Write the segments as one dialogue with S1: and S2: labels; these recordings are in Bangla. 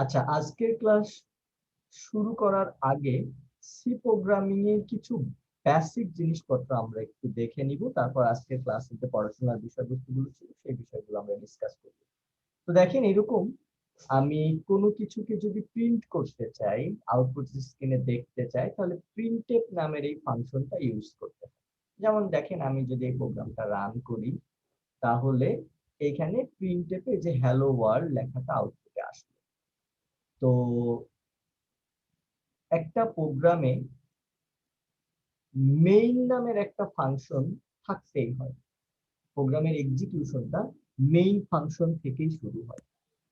S1: আচ্ছা, আজকের ক্লাস শুরু করার আগে সি প্রোগ্রামিং এর কিছু বেসিক জিনিসপত্র আমরা একটু দেখে নিব, তারপর আজকের ক্লাসে পড়াশোনার বিষয়বস্তুগুলো ছিল সেই বিষয়গুলো আমরা ডিসকাস করব। তো দেখেন, এরকম আমি কোনো কিছুকে যদি প্রিন্ট করতে চাই, আউটপুট স্ক্রিনে দেখতে চাই, তাহলে প্রিন্টএফ নামের এই ফাংশনটা ইউজ করতে হয়। যেমন দেখেন, আমি যদি এই প্রোগ্রামটা রান করি, তাহলে এখানে প্রিন্টএফ এ যে হ্যালো ওয়ার্ল্ড লেখাটা আউটপুটে আসবে। তো একটা প্রোগ্রামে মেইন নামের একটা ফাংশন থাকতেই হয়। প্রোগ্রামের এক্সিকিউশনটা মেইন ফাংশন থেকেই শুরু হয়।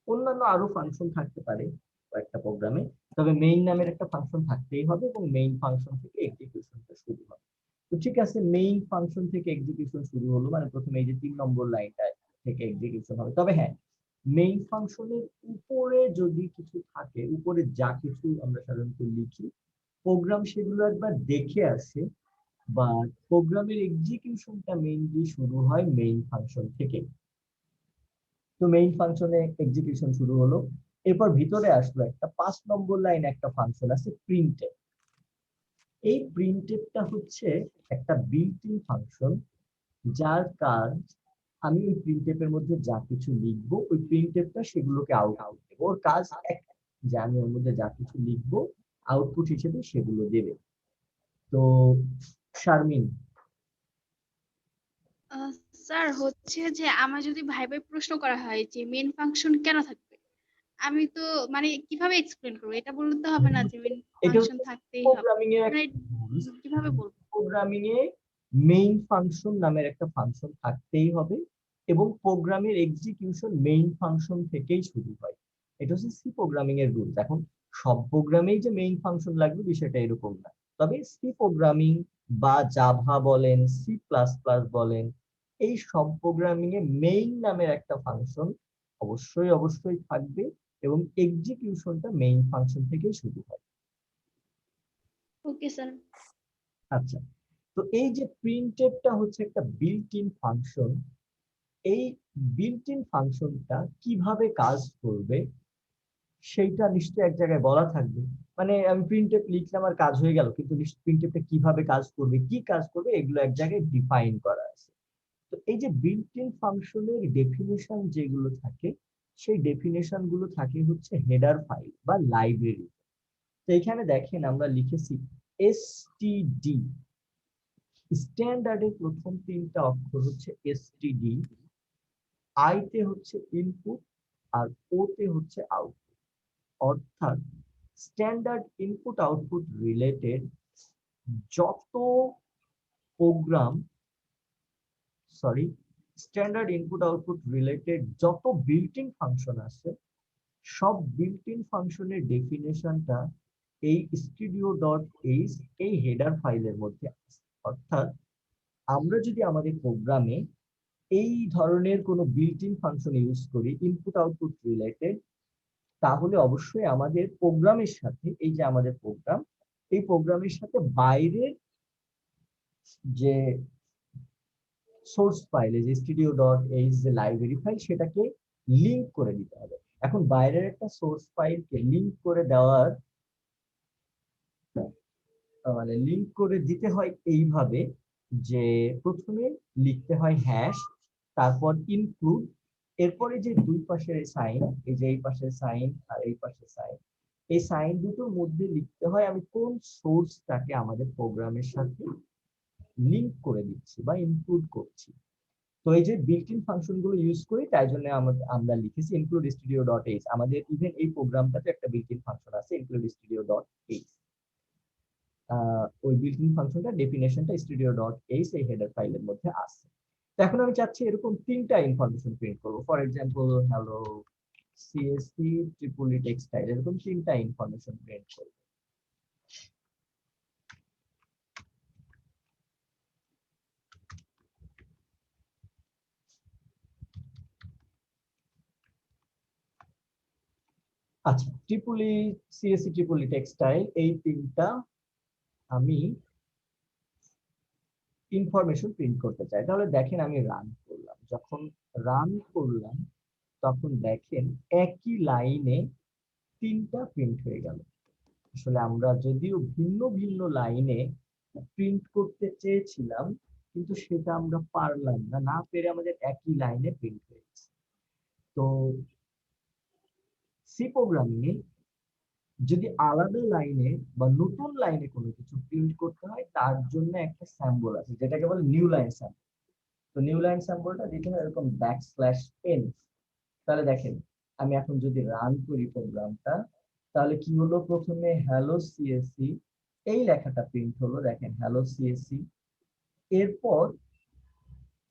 S1: অন্যান্য আরো ফাংশন থাকতে পারে একটা প্রোগ্রামে, তবে মেইন নামের একটা ফাংশন থাকতেই হবে এবং মেইন ফাংশন থেকে এক্সিকিউশনটা শুরু হবে। তো ঠিক আছে, মেইন ফাংশন থেকে এক্সিকিউশন শুরু হলো, মানে প্রথমে এই যে 3 নম্বর লাইনটা থেকে এক্সিকিউশন হবে। তবে হ্যাঁ, মেইন ফাংশনের উপরে যদি কিছু থাকে, উপরে যা কিছু আমরা সাধারণত লিখি, প্রোগ্রাম সেগুলো একবার দেখে আসে, বা প্রোগ্রামের এক্সিকিউশনটা মেইনলি শুরু হয় মেইন ফাংশন থেকে। তো মেইন ফাংশনে এক্সিকিউশন শুরু হলো, এরপর ভিতরে আসলো একটা 5 নম্বর লাইন একটা ফাংশন আছে প্রিন্টএফ। এই প্রিন্টএফটা হচ্ছে একটা বিল্ট ইন ফাংশন, যার কাজ আমি ওই প্রিন্টএফ এর মধ্যে যা কিছু লিখবো, ওই প্রিন্টএফটা সেগুলোকে আউটপুট দেবে। ওর কাজ এক, যে আমি ওর মধ্যে যা কিছু লিখবো আউটপুট হিসেবে সেগুলো দেবে। তো শারমিন,
S2: আহ, স্যার হচ্ছে যে আমার যদি ভাইবার প্রশ্ন করা হয় যে মেন ফাংশন কেন থাকবে, আমি তো মানে কিভাবে এক্সপ্লেন করবো? এটা বললে তো হবে না যে মেন
S1: এটা
S2: ফাংশন
S1: হচ্ছে
S2: থাকতেই হবে।
S1: প্রোগ্রামিং এর
S2: মানে
S1: একটা রুলস।
S2: কিভাবে বলবো?
S1: প্রোগ্রামিং এ মেইন ফাংশন নামের একটা ফাংশন থাকতেই হবে, এবং প্রোগ্রামের এক্সিকিউশন মেইন ফাংশন থেকেই শুরু হয়। এটা হচ্ছে সি প্রোগ্রামিং এর রুলস। এখন সব প্রোগ্রামেই যে মেইন ফাংশন লাগবে বিষয়টা এরকম না, তবে সি প্রোগ্রামিং বা জাভা বলেন, সি প্লাস প্লাস বলেন, এই সব প্রোগ্রামিং এ মেইন নামের একটা ফাংশন অবশ্যই অবশ্যই থাকবে, এবং এক্সিকিউশনটা মেইন ফাংশন থেকেই শুরু হয়।
S2: Okay sir.
S1: আচ্ছা, তো এই যে প্রিন্টএফটা হচ্ছে একটা বিল্ট ইন ফাংশন, এই বিল্ট ইন ফাংশনটা কিভাবে কাজ করবে সেইটা নিশ্চয়ই এক জায়গায় বলা থাকবে। মানে আমি প্রিন্টএফ লিখলাম আর কাজ হয়ে গেল, কিন্তু প্রিন্টএফটা কিভাবে কাজ করবে, কি কাজ করবে, এগুলো এক জায়গায় ডিফাইন করা আছে। তো এই যে বিল্ট ইন ফাংশনের ডেফিনেশন যেগুলো থাকে, সেই ডেফিনেশন গুলো থাকে হচ্ছে হেডার ফাইল বা লাইব্রেরি। তো এখানে দেখেন আমরা লিখেছি এসটিডি। স্ট্যান্ডার্ডের প্রথম 3টা অক্ষর হচ্ছে এসটিডি, আই তে হচ্ছে ইনপুট, আর ও তে হচ্ছে আউটপুট। অর্থাৎ স্ট্যান্ডার্ড ইনপুট আউটপুট রিলেটেড যত program, sorry, standard input output related যত বিল্ট ইন ফাংশন আছে, সব বিল্ট ইন ফাংশনের ডেফিনেশনটা এই স্টুডিও ডট এইচ এই হেডার ফাইলের মধ্যে আছে। অর্থাৎ আমরা যদি আমাদের প্রোগ্রামে এই ধরনের কোনো বিল্ট ইন ফাংশন ইউজ করি ইনপুট আউটপুট রিলেটেড, তাহলে অবশ্যই আমাদের প্রোগ্রামের সাথে, এই যে আমাদের প্রোগ্রাম, এই প্রোগ্রামের সাথে বাইরের যে সোর্স ফাইল, যে স্টুডিও ডট এইচ যে লাইব্রেরি ফাইল, সেটাকে লিংক করে দিতে হবে। এখন বাইরের একটা সোর্স ফাইলকে লিংক করে দেওয়ার, মানে লিংক করে দিতে হয় এইভাবে যে প্রথমে লিখতে হয় হ্যাশ, তারপর ইনক্লুড, এরপরে যে দুই পাশের সাইন, এই যে এই পাশের সাইন আর এই পাশের সাইন, এই সাইন দুটোর মধ্যে লিখতে হয় আমি কোন সোর্সটাকে আমাদের প্রোগ্রামের সাথে লিংক করে দিচ্ছি বা ইনক্লুড করছি। তো এই যে বিল্ট ইন ফাংশন গুলো ইউজ করি, তাই জন্য আমরা লিখেছি ইনক্লুড স্টুডিও ডট এইচ। আমাদের ইভেন এই প্রোগ্রামটাতে একটা বিল্ট ইন ফাংশন আছে ইনক্লুড স্টুডিও ডট এইচ। ওই বিল্ট ইন ফাংশনটা ডেফিনেশনটা স্টুডিও ডট এইচ এই হেডার ফাইলের মধ্যে আছে। তো এখন আমি চাচ্ছি এরকম 3টা ইনফরমেশন প্রিন্ট করবো। For example, hello CSC Tripoli textile, এরকম 3টা ইনফরমেশন প্রিন্ট করবো। আচ্ছা, ট্রিপলি সিএসসি ট্রিপলি টেক্সটাইল, এই 3টা আমি ইনফরমেশন প্রিন্ট করতে চাই। তাহলে দেখেন আমি রান করলাম, যখন রান করলাম তখন দেখেন একই লাইনে 3টা প্রিন্ট হয়ে গেল। আসলে আমরা যদিও ভিন্ন ভিন্ন লাইনে প্রিন্ট করতে চেয়েছিলাম, কিন্তু সেটা আমরা পারলাম না, না পেরে আমাদের একই লাইনে প্রিন্ট হয়ে গেছে। তো সি প্রোগ্রামিং যদি আলাদা লাইনে বা নতুন লাইনে কোনো কিছু প্রিন্ট করতে হয়, তার জন্য একটা সিম্বল আছে যেটাকে বলে নিউ লাইন সিম্বল। তো নিউ লাইন সিম্বলটা দিতে হয় এরকম \n। তাহলে দেখেন, আমি এখন যদি রান করি প্রোগ্রামটা, তাহলে কি হলো, প্রথমে হ্যালো সিএসসি এই লেখাটা প্রিন্ট হলো, দেখেন হ্যালো সিএসসি। এরপর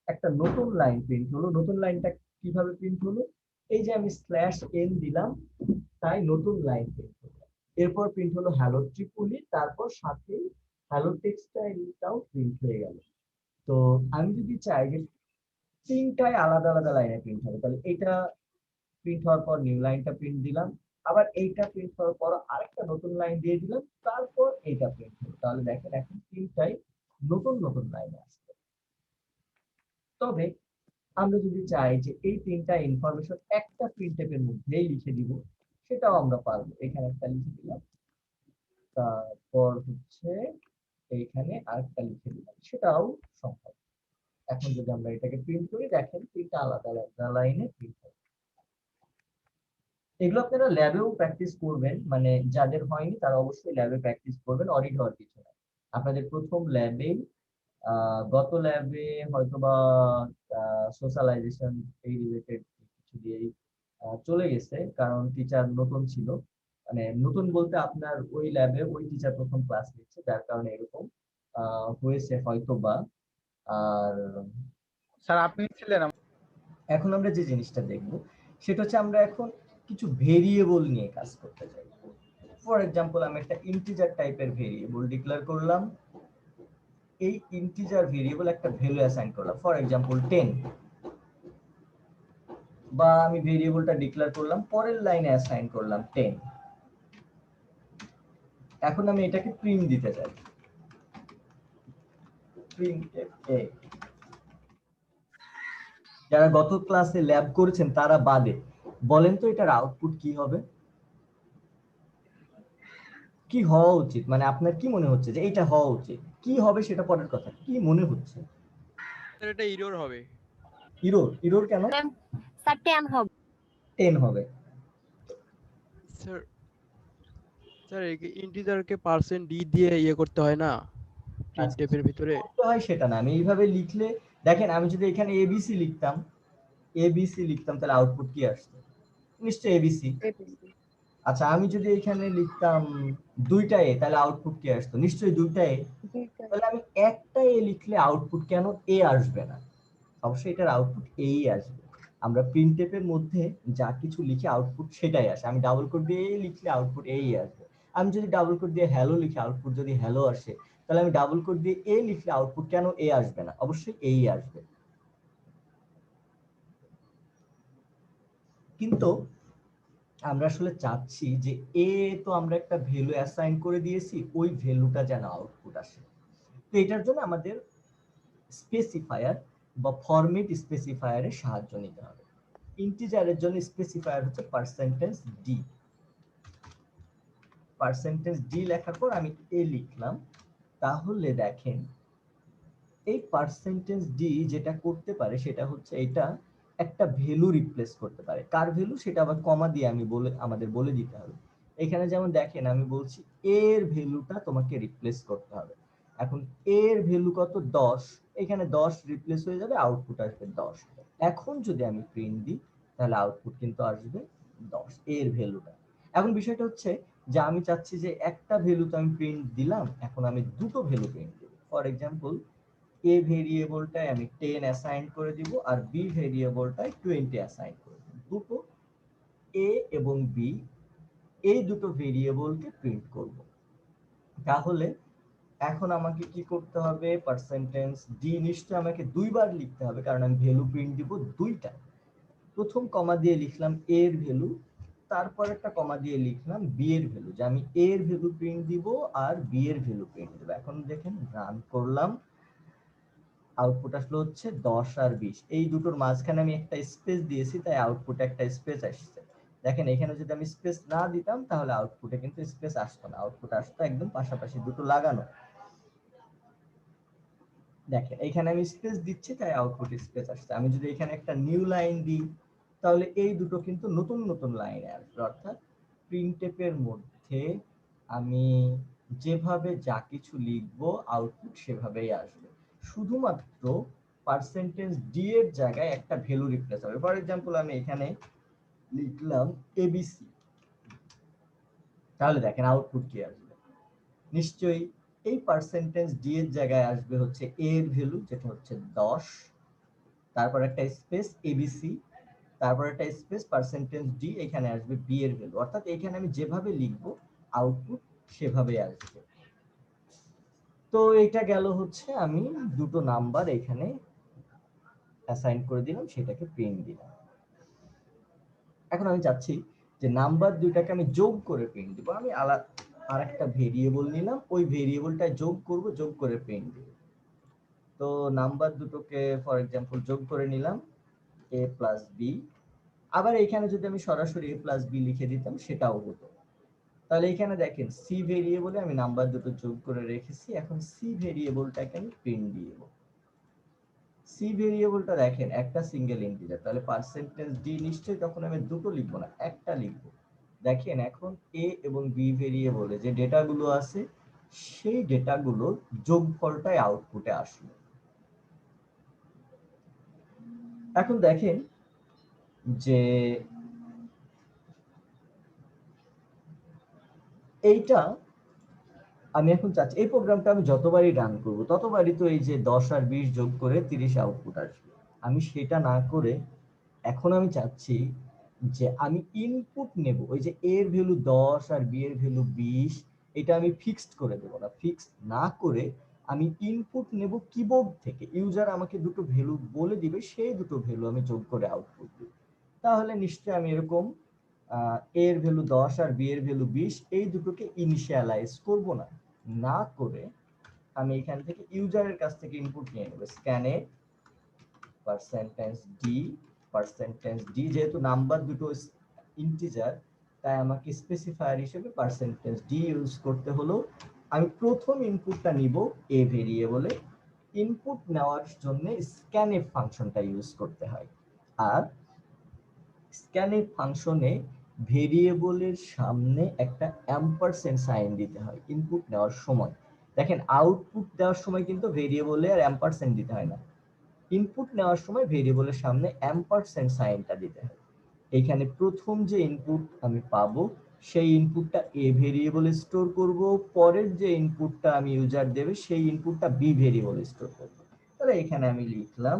S1: একটা নতুন লাইন প্রিন্ট হলো। নতুন লাইনটা কিভাবে প্রিন্ট হলো, এই যে আমি /n দিলাম, তাই নতুন লাইন প্রিন্ট হলো। এরপর প্রিন্ট হলো হ্যালো ট্রিপলি, তারপর সাথে হ্যালো টেক্সটাইলটাও প্রিন্ট হয়ে গেল। তো আমি যদি চাই যে 3টায় আলাদা আলাদা লাইনে প্রিন্ট হবে, তাহলে এটা প্রিন্ট হওয়ার পর নিউ লাইনটা প্রিন্ট দিলাম, আবার এইটা প্রিন্ট হওয়ার পর আরেকটা নতুন লাইন দিয়ে দিলাম, তারপর এইটা প্রিন্ট হলো। তাহলে দেখেন এখন 3টাই নতুন নতুন লাইনে আসছে। তবে আমরা যদি চাই যে এই 3টা ইনফরমেশন একটা প্রিন্টএফ এর মধ্যেই লিখে দিব, সেটাও আমরা পারবো। এখানে একটা লিখে দিলাম, তারপর হচ্ছে এইখানে আরেকটা লিখে দিলাম, সেটাও সম্ভব। এখন যদি আমরা এটাকে প্রিন্ট করি, দেখেন 3টা আলাদা আলাদা লাইনে প্রিন্ট হবে। এগুলো আপনারা ল্যাবেও প্র্যাকটিস করবেন, মানে যাদের হয়নি তারা অবশ্যই ল্যাবে প্র্যাকটিস করবেন, অডিট হওয়ার কিছু না। আপনাদের প্রথম ল্যাবে, গত ল্যাবে হয়তোবা সোশ্যালাইজেশন এই রিলেটেড কিছু দিয়েই চলে গেছে, কারণ টিচার নতুন ছিল। মানে নতুন বলতে আপনার ওই ল্যাবে ওই টিচার প্রথম ক্লাস নিচ্ছে, যার কারণে এরকম হয়েছে হয়তোবা। আর
S3: স্যার আপনি ছিলেন
S1: এখন আমরা যে জিনিসটা দেখব, সেটা হচ্ছে আমরা এখন কিছু ভেরিয়েবল নিয়ে কাজ করতে চাই। ফর এক্সাম্পল, আমি একটা ইন্টিজার টাইপের ভেরিয়েবল ডিক্লেয়ার করলাম। এই ইন্টিজার ভেরিয়েবল একটা ভ্যালু অ্যাসাইন করলাম, ফর এক্সাম্পল 10। বা আমি ভেরিয়েবলটা ডিক্লেয়ার করলাম, পরের লাইনে অ্যাসাইন করলাম 10। এখন আমি এটাকে প্রিন্ট দিতে চাই, প্রিন্টএফ এ। যারা গত ক্লাসে ল্যাব করেছেন তারা বাদে বলেন তো এটার আউটপুট কি হবে, কি হওয়া উচিত? মানে আপনার কি মনে হচ্ছে যে এটা হওয়া উচিত? কি হবে সেটা পরের কথা, কি মনে হচ্ছে?
S4: স্যার এটা এরর হবে।
S1: ইরোর? ইরোর কেন?
S5: স্যার 10 হবে।
S1: 10 হবে।
S4: স্যার স্যার ইন্টিজারকে %d দিয়ে ইয়ে করতে হয় না প্রিন্টএফ এর ভিতরে?
S1: করতে হয় সেটা না, আমি এইভাবে লিখলে দেখেন, আমি যদি এখানে এবিসি লিখতাম, এবিসি লিখতাম, তাহলে আউটপুট কি আসতো? নিশ্চয়ই এবিসি। আচ্ছা, আমি যদি এখানে লিখতাম 2টা এ, তাহলে আউটপুট কি আসতো? নিশ্চয়ই 2টা এ। তাহলে আমি একটা এ লিখলে আউটপুট কেন এ আসবে না? অবশ্যই এটার আউটপুট এই আসবে। আমরা প্রিন্টএফ এর মধ্যে যা কিছু লিখে আউটপুট সেটাই আসে। আমি ডাবল কোড দিয়ে লিখলে আউটপুট এই আসবে। আমি যদি ডাবল কোড দিয়ে হ্যালো লিখি, আউটপুট যদি হ্যালো আসে, তাহলে আমি ডাবল কোড দিয়ে এ লিখলে আউটপুট কেন এ আসবে না? অবশ্যই এই আসবে। কিন্তু আমরা আসলে চাচ্ছি যে এ তো আমরা একটা ভ্যালু অ্যাসাইন করে দিয়েছি, ওই ভ্যালুটা যেন আউটপুট আসে। তো এটার জন্য আমাদের স্পেসিফায়ার বা ফরম্যাট স্পেসিফায়ারের সাহায্য নিতে হবে। ইন্টিজারের জন্য স্পেসিফায়ার হচ্ছে %d। %d লেখার পর আমি এ লিখলাম। তাহলে দেখেন এই %d যেটা করতে পারে সেটা হচ্ছে এটা একটা ভ্যালু রিপ্লেস করতে পারে। কার ভ্যালু সেটা আবার কমা দিয়ে আমাদের বলে দিতে হবে। এখানে যেমন দেখেন আমি বলছি এর ভ্যালুটা তোমাকে রিপ্লেস করতে হবে। এখন এর ভ্যালু কত? 10। এখানে 10 রিপ্লেস হয়ে যাবে, আউটপুট আসবে 10। এখন যদি আমি প্রিন্ট দিই, তাহলে আউটপুট কিন্তু আসবে 10, এর ভ্যালুটা। এখন বিষয়টা হচ্ছে যে আমি চাচ্ছি যে একটা ভ্যালু তো আমি প্রিন্ট দিলাম, এখন আমি দুটো ভ্যালু প্রিন্ট দেব। ফর এক্সাম্পল, এ ভেরিয়েবলটায় আমি 10 অ্যাসাইন করে দিব, আর বি ভেরিয়েবলটায় 20 অ্যাসাইন করে দিব। দুটো এ এবং বি, এই দুটো ভেরিয়েবলকে প্রিন্ট করব। তাহলে এখন আমাকে কি করতে হবে? %d নিশ্চয় আমাকে দুইবার লিখতে হবে, কারণ আমি ভ্যালু প্রিন্ট দিব দুইটা। প্রথম কমা দিয়ে লিখলাম এর ভ্যালু, তারপর একটা কমা দিয়ে লিখলাম বি এর ভ্যালু, যে আমি এর ভ্যালু প্রিন্ট দিব আর বি এর ভ্যালু প্রিন্ট দেব। এখন দেখেন রান করলাম, আউটপুট আসলো হচ্ছে 10 আর 20। এই দুটোর মাঝখানে আমি একটা স্পেস দিয়েছি, তাই আউটপুট একটা স্পেস আসছে। দেখেন এখানে যদি আমি স্পেস না দিতাম তাহলে আউটপুটে কিন্তু স্পেস আসতো না, আউটপুট আসতো একদম পাশাপাশি দুটো লাগানো। দেখেন এখানে আমি স্পেস দিচ্ছি তাই আউটপুট স্পেস আসছে। আমি যদি এখানে একটা নিউ লাইন দিই তাহলে এই দুটো কিন্তু নতুন নতুন লাইনে আসবে, অর্থাৎ প্রিন্টএফ এর মধ্যে আমি যেভাবে যা কিছু লিখবো আউটপুট সেভাবেই আসবে, শুধুমাত্র পার্সেন্টেজ ডি এর জায়গায় একটা ভ্যালু রিপ্লেস হবে। ফর এক্সাম্পল আমি এখানে লিখলাম এবিসি, তাহলে দেখেন আউটপুট কি আসবে, নিশ্চয়ই এই পার্সেন্টেজ ডি এর জায়গায় আসবে হচ্ছে এ এর ভ্যালু যেটা হচ্ছে 10, তারপর একটা স্পেস এবিসি, তারপর একটা স্পেস পার্সেন্টেজ ডি, এখানে আসবে বি এর ভ্যালু, অর্থাৎ এখানে আমি যেভাবে লিখবো আউটপুট সেভাবে আসবে। তো এটা গেল হচ্ছে আমি দুটো নাম্বার এখানে অ্যাসাইন করে দিলাম, সেটাকে প্রিন্ট দিলাম। এখন আমি চাচ্ছি যে নাম্বার দুইটাকে আমি যোগ করে প্রিন্ট দিব। আমি আর একটা ভেরিয়েবল নিলাম, ওই ভেরিয়েবলটা যোগ করব, যোগ করে প্রিন্ট দিব। তো নাম্বার দুটোকে ফর এক্সাম্পল যোগ করে নিলাম a প্লাস বি। আবার এখানে যদি আমি সরাসরি a প্লাস বি লিখে দিতাম সেটাও হতো। তাহলে এখানে দেখেন সি ভেরিয়েবলে আমি নাম্বার দুটো যোগ করে রেখেছি, এখন সি ভেরিয়েবলটাকে আমি প্রিন্ট দিয়ে দেব। সি ভেরিয়েবলটা দেখেন একটা সিঙ্গেল ইন্টিজার, তাহলে পার্সেন্টেজ ডি নিশ্চয়ই তখন আমি দুটো লিখবো না, একটা লিখবো। দেখেন এখন এ এবং বি ভেরিয়েবলে যে ডেটাগুলো আছে সেই ডেটাগুলোর যোগফলটাই আউটপুটে আসলো। এখন দেখেন যে এইটা আমি এখন চাচ্ছি এই প্রোগ্রামটা আমি যতবারই রান করব ততবারই তো এই যে 10 আর 20 যোগ করে 30 আউটপুট আসবে। আমি সেটা না করে এখন আমি চাচ্ছি যে আমি ইনপুট নেব, ওই যে এ এর ভ্যালু 10 আর বি এর ভ্যালু 20, এটা আমি ফিক্সড করে দেব না, ফিক্সড না করে আমি ইনপুট নেব কিবোর্ড থেকে। ইউজার আমাকে দুটো ভ্যালু বলে দিবে, সেই দুটো ভ্যালু আমি যোগ করে আউটপুট দেব। তাহলে নিশ্চয়ই আমি এরকম এ এর ভ্যালু 10 আর বি এর ভ্যালু 20 এই দুটোকে ইনিশিয়ালাইজ করব না, না করে আমি এখান থেকে ইউজারের কাছ থেকে ইনপুট নিয়ে নেব। স্ক্যানে পার্সেন্টেজ ডি যেহেতু নাম্বার দুটো ইন্টিজার তাই আমাকে স্পেসিফায়ার হিসেবে পার্সেন্টেজ ডি ইউজ করতে হলো। আমি প্রথম ইনপুটটা নিব এ ভেরিয়েবলে, ইনপুট নেওয়ার জন্য স্ক্যানএফ ফাংশনটা ইউজ করতে হয়। আর স্ক্যানএফ ফাংশনে ভেরিয়েবলের সামনে একটা অ্যাম্পারস্যান্ড সাইন দিতে হয় ইনপুট নেওয়ার সময়। দেখেন আউটপুট দেওয়ার সময় কিন্তু ভেরিয়েবলে আর অ্যাম্পারস্যান্ড দিতে হয় না, ইনপুট নেওয়ার সময় ভেরিয়েবলের সামনে অ্যাম্পারস্যান্ড সাইনটা দিতে হয়। এখানে প্রথম যে ইনপুট আমি পাবো সেই ইনপুটটা এ ভেরিয়েবলে স্টোর করব, পরের যে ইনপুটটা আমি ইউজার দেবে সেই ইনপুটটা বি ভেরিয়েবলে স্টোর করব। তাহলে এখানে আমি লিখলাম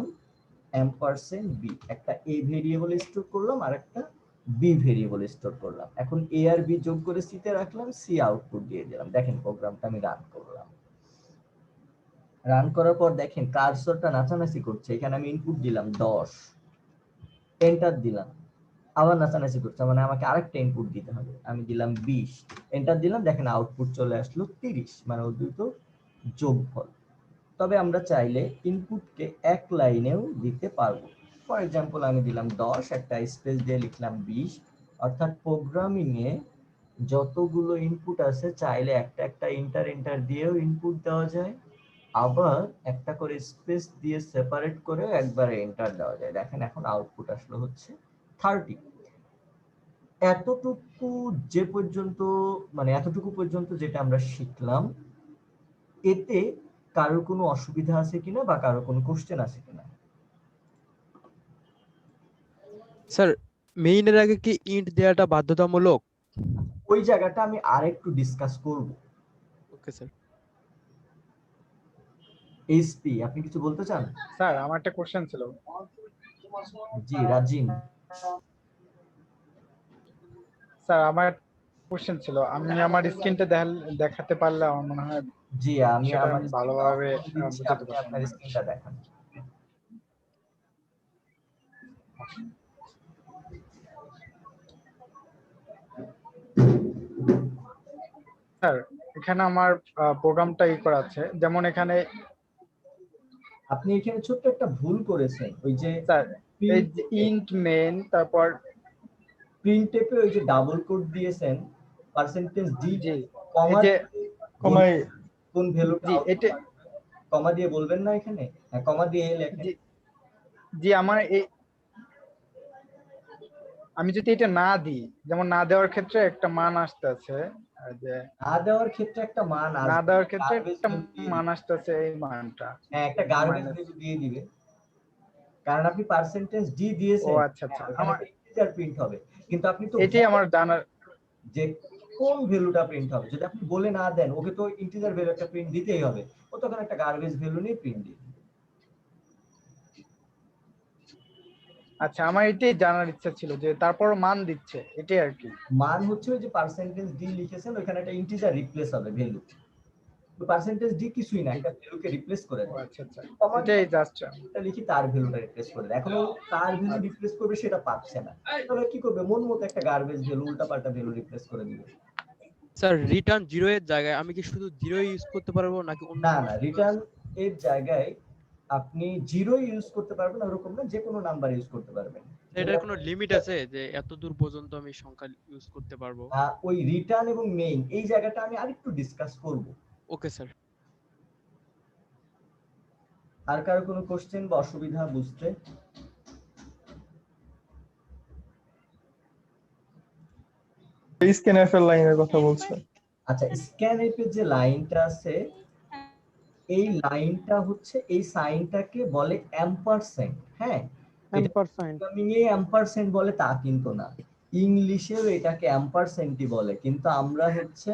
S1: অ্যাম্পারস্যান্ড বি, একটা এ ভেরিয়েবলে স্টোর করলাম আর একটা বি ভেরিয়েবলে স্টোর করলাম। এখন এ আর বি যোগ করে সি তে রাখলাম, সি আউটপুট দিয়ে দিলাম। দেখেন প্রোগ্রামটা আমি রান করলাম, রান করার পর দেখেন কার্সরটা নাচানাচি করছে। এখানে আমি ইনপুট দিলাম 10, এন্টার দিলাম, আবার নাচানাচি করছে, মানে আমাকে আরেকটা ইনপুট দিতে হবে। আমি দিলাম 20, এন্টার দিলাম, দেখেন আউটপুট চলে আসলো 30, মানে ও দুটো যোগফল। তবে আমরা চাইলে ইনপুটকে এক লাইনেও দিতে পারবো। ফর এক্সাম্পল আমি দিলাম 10, একটা স্পেস দিয়ে লিখলাম 20, অর্থাৎ প্রোগ্রামিং এ যতগুলো ইনপুট আছে চাইলে একটা একটা ইন্টার দিয়েও ইনপুট দেওয়া যায়, আবার একটা করে স্পেস দিয়ে সেপারেট করে একবারে এন্টার দেওয়া যায়। দেখেন এখন আউটপুট আসলো হচ্ছে 30। এতটুকু যে পর্যন্ত মানে এতটুকু পর্যন্ত যেটা আমরা শিখলাম, এতে কারোর কোনো অসুবিধা আছে কিনা বা কারোর কোনো কোশ্চেন আছে কিনা?
S4: স্যার মেইনের আগে কি ইন্ট দেওয়াটা বাধ্যতামূলক?
S1: ওই জায়গাটা আমি আরেকটু ডিসকাস করব।
S4: Okay sir.
S1: এইচপি আপনি কিছু বলতে চান?
S3: স্যার আমার একটা কোশ্চেন ছিল।
S1: জি রাজিন।
S3: স্যার আমার কোশ্চেন ছিল, আমি আমার স্ক্রিনটা দেখাতে পারলে আমার মনে হয়
S1: জি আমি
S3: সেটা
S1: আমার
S3: আমি ভালোভাবে
S1: দিচ্ছি,
S3: বুঝাতে
S1: আপনি
S3: পারতাম।
S1: আপনার স্ক্রিনটা দেখান।
S3: স্যার এখানে আমার প্রোগ্রামটা করা আছে, যেমন এখানে
S1: আপনি এখানে ছোট্ট একটা ভুল করেছেন, ওই যে
S3: স্যার এই যে ইন্ট মেন, তারপর
S1: প্রিন্টএফে ওই যে ডাবল কোড দিয়েছেন পার্সেন্টেজ ডি
S3: জি
S1: কমা
S3: এই যে
S6: কমাই
S1: কোন ভ্যালুটা
S3: জি এটা
S1: কমা দিয়ে বলবেন না এখানে, হ্যাঁ কমা দিয়ে লেখেন।
S3: জি জি আমার এই আমি যদি এটা না দিই, যেমন না দেওয়ার ক্ষেত্রে একটা মান আসতেছে, যে
S1: না দেওয়ার ক্ষেত্রে একটা মান
S3: না
S1: আসবে,
S3: দেওয়ার ক্ষেত্রে
S1: garbage
S3: একটা
S1: value দিয়ে
S3: মান
S1: দিবে।
S3: আসতেছে এই মানটা
S1: হ্যাঁ একটা গার্বেজ
S3: মাইনাস।
S1: ভ্যালু দিয়ে দিবে, কারণ আপনি পার্সেন্টেজ ডি
S3: ও
S1: দিয়েছেন,
S3: আচ্ছা আচ্ছা
S1: ওখানে
S3: আমার
S1: ইন্টিজার প্রিন্ট হবে, কিন্তু আপনি তো
S3: এটাই আমার জানার।
S1: যে কোন ভ্যালুটা প্রিন্ট হবে, যদি আপনি বলে না দেন ওকে তো ইন্টিজার ভ্যালু একটা প্রিন্ট দিতেই হবে, ও তখন একটা গার্বেজ ভ্যালু নিয়ে প্রিন্ট দিবে।
S3: আচ্ছা আমার এটাই জানার ইচ্ছা ছিল যে তারপর মান দিচ্ছে এটাই আর কি।
S1: মান হচ্ছে ওই যে পার্সেন্টেজ ডি লিখেছেন ওখানে একটা ইন্টিজার রিপ্লেস হবে ভ্যালু, তো পার্সেন্টেজ ডি কিছুই না, একটা ভ্যালুকে রিপ্লেস করে
S3: ও
S1: দেয়।
S3: আচ্ছা আচ্ছা
S1: কমা
S3: এটাই জাস্ট।
S1: এটা লিখি তার ভ্যালুটা রিপ্লেস করে দেয়, এখন ও তার ভ্যালু রিপ্লেস করবে সেটা পাচ্ছে না, তাহলে কি করবে মন মতো একটা গার্বেজ ভ্যালু উল্টাপাল্টা ভ্যালু রিপ্লেস করে দিবে।
S4: স্যার রিটার্ন 0 এর জায়গায় আমি কি শুধু 0 ইউজ করতে পারবো নাকি অন্য
S1: না
S4: কোনো
S1: না রিটার্ন এর জায়গায় আপনি জিরো ইউজ করতে পারবেন, ওরকম না, যে কোনো নাম্বার ইউজ করতে পারবেন।
S4: এটার কোনো লিমিট আছে যে এত দূর পর্যন্ত আমি সংখ্যা ইউজ করতে পারবো?
S1: ওই রিটার্ন এবং মেইন এই জায়গাটা আমি আরেকটু ডিসকাস করব।
S4: Okay sir.
S1: আর কারো কোনো কোশ্চেন বা অসুবিধা বুঝতে?
S6: স্ক্যানএফ এর লাইনের কথা বলছে।
S1: আচ্ছা স্ক্যানএফ এর যে লাইনটা আছে এই লাইনটা হচ্ছে এই সাইনটাকে বলে অ্যাম্পারস্যান্ড। হ্যাঁ প্রোগ্রামিং এ অ্যাম্পারস্যান্ড বলে তা কিন্তু না, ইংলিশেও এটাকে অ্যাম্পারস্যান্ডই বলে, কিন্তু আমরা হচ্ছে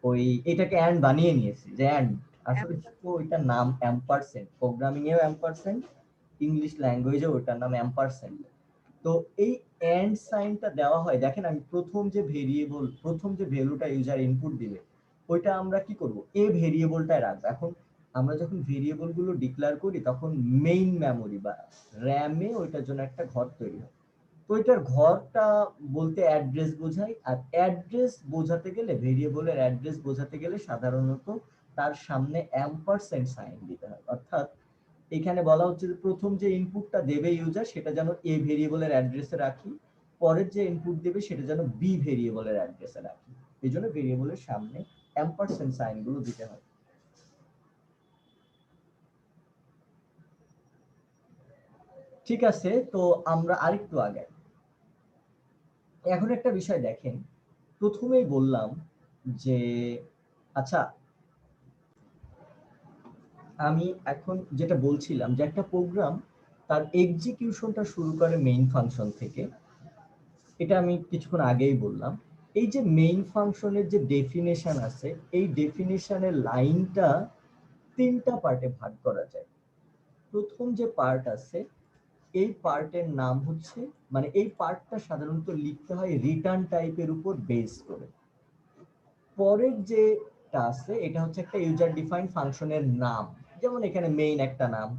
S1: ওই এটাকে অ্যান্ড বানিয়ে নিয়েছি যে অ্যান্ড, আসলে ওইটার নাম অ্যাম্পারস্যান্ড, প্রোগ্রামিং এও অ্যাম্পারস্যান্ড, ইংলিশ ল্যাঙ্গুয়েজেও ওইটার নাম অ্যাম্পারস্যান্ড। তো এই এন্ড সাইনটা দেওয়া হয়, দেখেন আমি প্রথম যে ভেরিয়েবল, প্রথম যে ভ্যালুটা ইউজার ইনপুট দিবে ওইটা আমরা কি করব, এই ভেরিয়েবলটায় রাখবো। এখন আমরা যখন ভেরিয়েবল গুলো ডিক্লেয়ার করি তখন মেইন মেমোরি বা র্যামে ওইটার জন্য একটা ঘর তৈরি হয়, তো ওইটার ঘরটা বলতে অ্যাড্রেস বোঝায়, আর অ্যাড্রেস বোঝাতে গেলে ভেরিয়েবলের অ্যাড্রেস বোঝাতে গেলে সাধারণত তার সামনে অ্যাম্পারস্যান্ড সাইন দিতে হয়, অর্থাৎ এখানে বলা হচ্ছে যে প্রথম যে ইনপুটটা দেবে ইউজার সেটা যেন এ ভেরিয়েবলের অ্যাড্রেসে রাখি, পরের যে ইনপুট দেবে সেটা যেন বি ভেরিয়েবলের অ্যাড্রেসে রাখি, এই জন্য ভেরিয়েবলের সামনে অ্যাম্পারস্যান্ড সাইন গুলো দিতে হয়। ঠিক আছে, তো আমরা আরেকটু আগাই। এখন একটা বিষয় দেখেন, প্রথমেই বললাম যে আচ্ছা আমি এখন যেটা বলছিলাম যে একটা প্রোগ্রাম তার এক্সিকিউশনটা শুরু করে মেইন ফাংশন থেকে, এটা আমি কিছুক্ষণ আগেই বললাম। এই যে মেইন ফাংশনের যে ডেফিনেশন আছে এই ডেফিনেশনের লাইনটা তিনটা পার্টে ভাগ করা যায়। প্রথম যে পার্ট আছে এই পার্টের নাম হচ্ছে, মানে এই পার্টটা সাধারণত লিখতে হয় রিটার্ন টাইপের উপর বেস করে। পরের যেটা আছে এটা হচ্ছে একটা ইউজার ডিফাইন্ড ফাংশনের নাম, যেমন এখানে মেইন একটা নাম,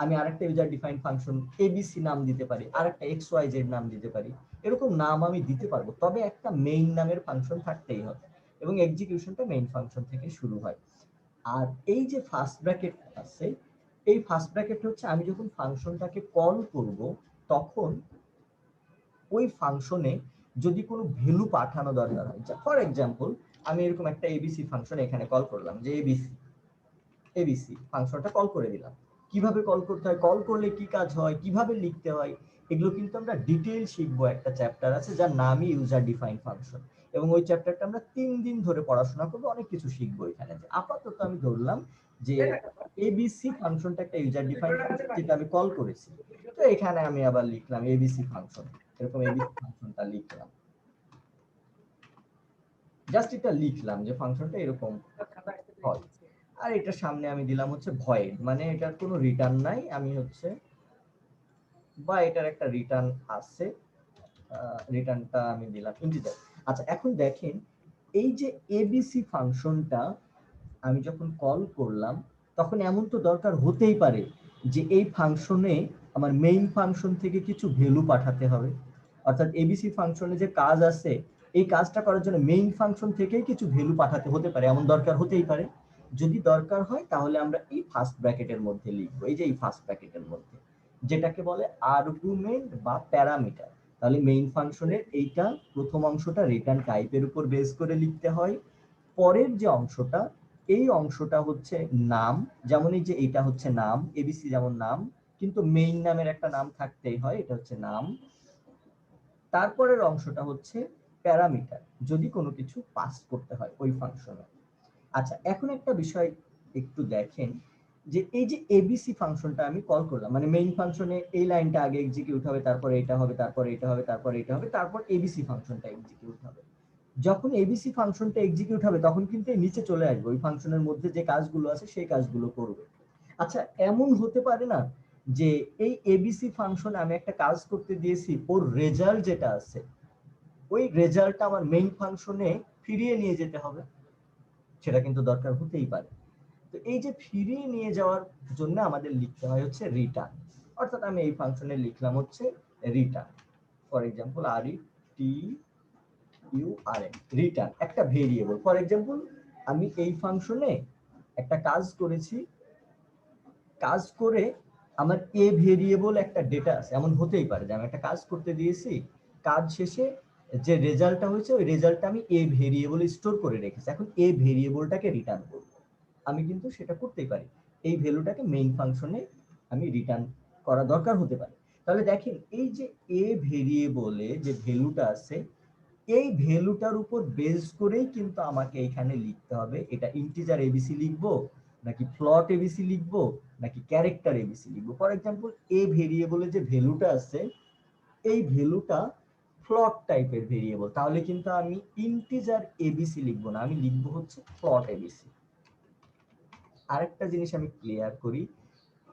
S1: আমি আরেকটা ইউজার ডিফাইন্ড ফাংশন এবিসি নাম দিতে পারি, আরেকটা এক্সওয়াইজেড নাম দিতে পারি, এরকম নাম আমি দিতে পারবো, তবে একটা মেইন নামের ফাংশন থাকতেই হবে এবং এক্সিকিউশনটা মেইন ফাংশন থেকে শুরু হয়। আর এই যে ফার্স্ট ব্র্যাকেট আছে এই ফার্স্ট ব্র্যাকেট হচ্ছে আমি যখন ফাংশনটাকে কল করব তখন ওই ফাংশনে যদি কোনো ভ্যালু পাঠানো দরকার হয়, ফর এক্সাম্পল আমি এরকম একটা এবিসি ফাংশন এখানে কল করলাম যে এবিসি ফাংশনটা কল করে দিলাম, কিভাবে কল করতে হয়, কল করলে কি কাজ হয়, কিভাবে লিখতে হয়, এগুলো কিন্তু আমরা ডিটেইল শিখবো, একটা চ্যাপ্টার আছে যার নামই ইউজার ডিফাইন্ড ফাংশন, এবং ওই চ্যাপ্টারটা আমরা 3 দিন ধরে পড়াশোনা করবো, অনেক কিছু শিখবো এখানে। আপাতত আমি ধরলাম যে এবিসি ফাংশনটা একটা ইউজার ডিফাইন্ড ফাংশন যেটা আমি কল করেছি, তো এখানে আমি আবার লিখলাম এবিসি ফাংশন, এরকম এবিসি ফাংশনটা লিখলাম, জাস্ট এটা লিখলাম যে ফাংশনটা এরকম হয়। আর এটার সামনে আমি দিলাম হচ্ছে ভয়েড, মানে এটার কোনো রিটার্ন নাই, আমি হচ্ছে বা এটার একটা রিটার্ন আছে, রিটার্নটা আমি দিলাম ইন্টিজার। আচ্ছা এখন দেখেন এই যে এবিসি ফাংশনটা আমি যখন কল করলাম তখন এমন তো দরকার হতেই পারে যে এই ফাংশনে আমার মেইন ফাংশন থেকে কিছু ভ্যালু পাঠাতে হবে, অর্থাৎ এবিসি ফাংশনে যে কাজ আছে এই কাজটা করার জন্য মেইন ফাংশন থেকেই কিছু ভ্যালু পাঠাতে হতে পারে, এমন দরকার হতেই পারে। যদি দরকার হয় তাহলে আমরা এই ফার্স্ট ব্র্যাকেটের মধ্যে লিখবো, এই যে এই ফার্স্ট ব্র্যাকেটের মধ্যে, যেটাকে বলে আর্গুমেন্ট বা প্যারামিটার। তাহলে মেইন ফাংশনের এইটা প্রথম অংশটা রিটার্ন টাইপের উপর বেস করে লিখতে হয়। পরের যে অংশটা, এই অংশটা হচ্ছে নাম, যেমন এই যে এটা হচ্ছে নাম, এবিসি যেমন নাম, কিন্তু মেইন নামের একটা নাম থাকতেই হয়, এটা হচ্ছে নাম। তারপরের অংশটা হচ্ছে প্যারামিটার, যদি কোনো কিছু পাস করতে হয় ওই ফাংশনে। আচ্ছা, এখন একটা বিষয় একটু দেখেন, যে এই যে এবিসি ফাংশনটা আমি কল করলাম, মানে মেইন ফাংশনে এই লাইনটা আগে এক্সিকিউট হবে, তারপরে এটা হবে, তারপরে এটা হবে, তারপরে এটা হবে, তারপর এবিসি ফাংশনটা এক্সিকিউট হবে। যখন এবিসি ফাংশনটা এক্সিকিউট হবে তখন কিন্তু এই নিচে চলে আসবে, ওই ফাংশনের মধ্যে যে কাজগুলো আছে সেই কাজগুলো করবে। আচ্ছা, এমন হতে পারে না যে এই এবিসি ফাংশনে আমি একটা কাজ করতে দিয়েছি, ওর রেজাল্ট যেটা আছে ওই রেজাল্টটা আমার মেইন ফাংশনে ফিরিয়ে নিয়ে যেতে হবে? সেটা কিন্তু দরকার হতেই পারে। তো এই যে ফিরিয়ে নিয়ে যাওয়ার জন্য আমাদের লিখতে হয় হচ্ছে রিটার্ন, অর্থাৎ আমি এই ফাংশনে লিখলাম হচ্ছে return, for example R E T U R N, return একটা ভেরিয়েবল। ফর এক্সাম্পল আমি এই ফাংশনে একটা কাজ করেছি, কাজ করে আমার এ ভেরিয়েবল একটা ডেটা আছে, এমন হতেই পারে যে আমি একটা কাজ করতে দিয়েছি, কাজ শেষে যে রেজাল্টটা হয়েছে ওই রেজাল্টটা আমি এ ভেরিয়েবলে স্টোর করে রেখেছি, এখন এ ভেরিয়েবলটাকে রিটার্ন করব, আমি কিন্তু সেটা করতেই পারি, এই ভ্যালুটাকে মেইন ফাংশনে আমি রিটার্ন করা দরকার হতে পারে। তাহলে দেখেন এই যে এ ভেরিয়েবলে যে ভ্যালুটা আছে, এই ভ্যালুটার উপর বেস করেই কিন্তু আমাকে এখানে লিখতে হবে এটা ইন্টিজার এবিসি লিখবো নাকি ফ্লট এবিসি লিখবো নাকি ক্যারেক্টার এবিসি লিখবো। ফর এক্সাম্পল এ ভেরিয়েবলে যে ভ্যালুটা আছে এই ভ্যালুটা ফ্লট টাইপের ভেরিয়েবল, তাহলে কিন্তু আমি ইন্টিজার এবিসি লিখবো না, আমি লিখবো হচ্ছে ফ্লট এবিসি। আরেকটা জিনিস আমি ক্লিয়ার করি,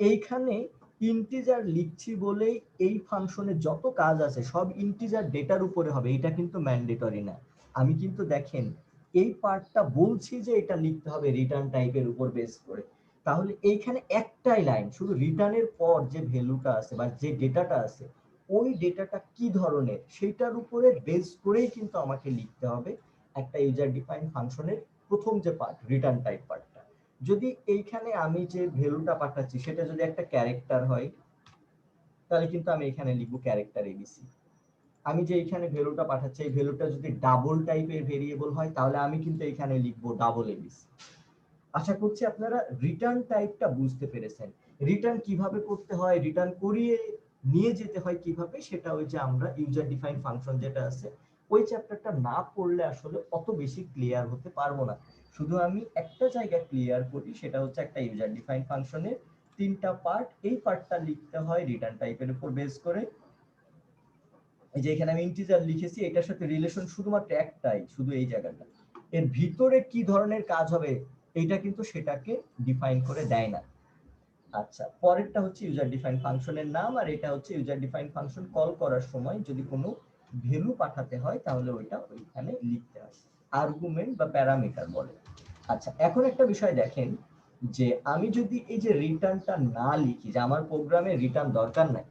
S1: এইখানে ইন্টিজার লিখছি বলেই এই ফাংশনে যত কাজ আছে সব ইন্টিজার ডেটার উপরে হবে, এটা কিন্তু ম্যান্ডেটরি না। আমি কিন্তু দেখেন এই পার্টটা বলছি যে এটা লিখতে হবে রিটার্ন টাইপের উপর বেস করে, তাহলে এইখানে একটাই লাইন শুধু রিটার্নের পর যে ভ্যালুটা আছে বা যে ডেটাটা আছে ওই ডেটাটা কি ধরনের সেটার উপরে বেস করেই কিন্তু আমাকে লিখতে হবে একটা ইউজার ডিফাইন ফাংশনের প্রথম যে পার্ট রিটার্ন টাইপ পার্টটা। যদি এইখানে আমি যে ভ্যালুটা পাঠাচ্ছি সেটা যদি একটা ক্যারেক্টার হয় তাহলে কিন্তু আমি এখানে লিখবো ক্যারেক্টার এবিসি। আমি যে এখানে ভ্যালুটা পাঠাচ্ছি এই ভ্যালুটা যদি ডাবল টাইপের ভেরিয়েবল হয় তাহলে আমি কিন্তু এখানে লিখবো ডাবল এবিসি। আশা করছি আপনারা রিটার্ন টাইপটা বুঝতে পেরেছেন, রিটার্ন কিভাবে করতে হয়, রিটার্ন করিয়ে নিয়ে যেতে হয় কিভাবে, সেটা ওই যে আমরা ইউজার ডিফাইন ফাংশন যেটা আছে ওই চ্যাপ্টারটা না পড়লে আসলে অত বেশি ক্লিয়ার হতে পারবো না। শুধু আমি একটা জায়গা ক্লিয়ার করি, সেটা হচ্ছে একটা ইউজার ডিফাইন ফাংশনের তিনটা পার্ট, এই পার্টটা লিখতে হয় রিটার্ন টাইপের উপর বেস করে। এই যে এখানে আমি ইন্টিজার লিখেছি, এটার সাথে রিলেশন শুধুমাত্র একটাই, শুধু এই জায়গাটা, এর ভিতরে কি ধরনের কাজ হবে এইটা কিন্তু সেটাকে ডিফাইন করে দেয় না। আচ্ছা, পরেরটা হচ্ছে ইউজার ডিফাইন ফাংশনের নাম, আর এটা হচ্ছে ইউজার ডিফাইন ফাংশন কল করার সময় যদি কোনো ভ্যালু পাঠাতে হয় তাহলে ওইটা ওইখানে লিখতে হয়, আর্গুমেন্ট বা প্যারামিটার বলে। আচ্ছা, এখন একটা বিষয় দেখেন, যে আমি যদি এই যে রিটার্নটা না লিখি, যে আমার প্রোগ্রামে রিটার্ন দরকার নাই,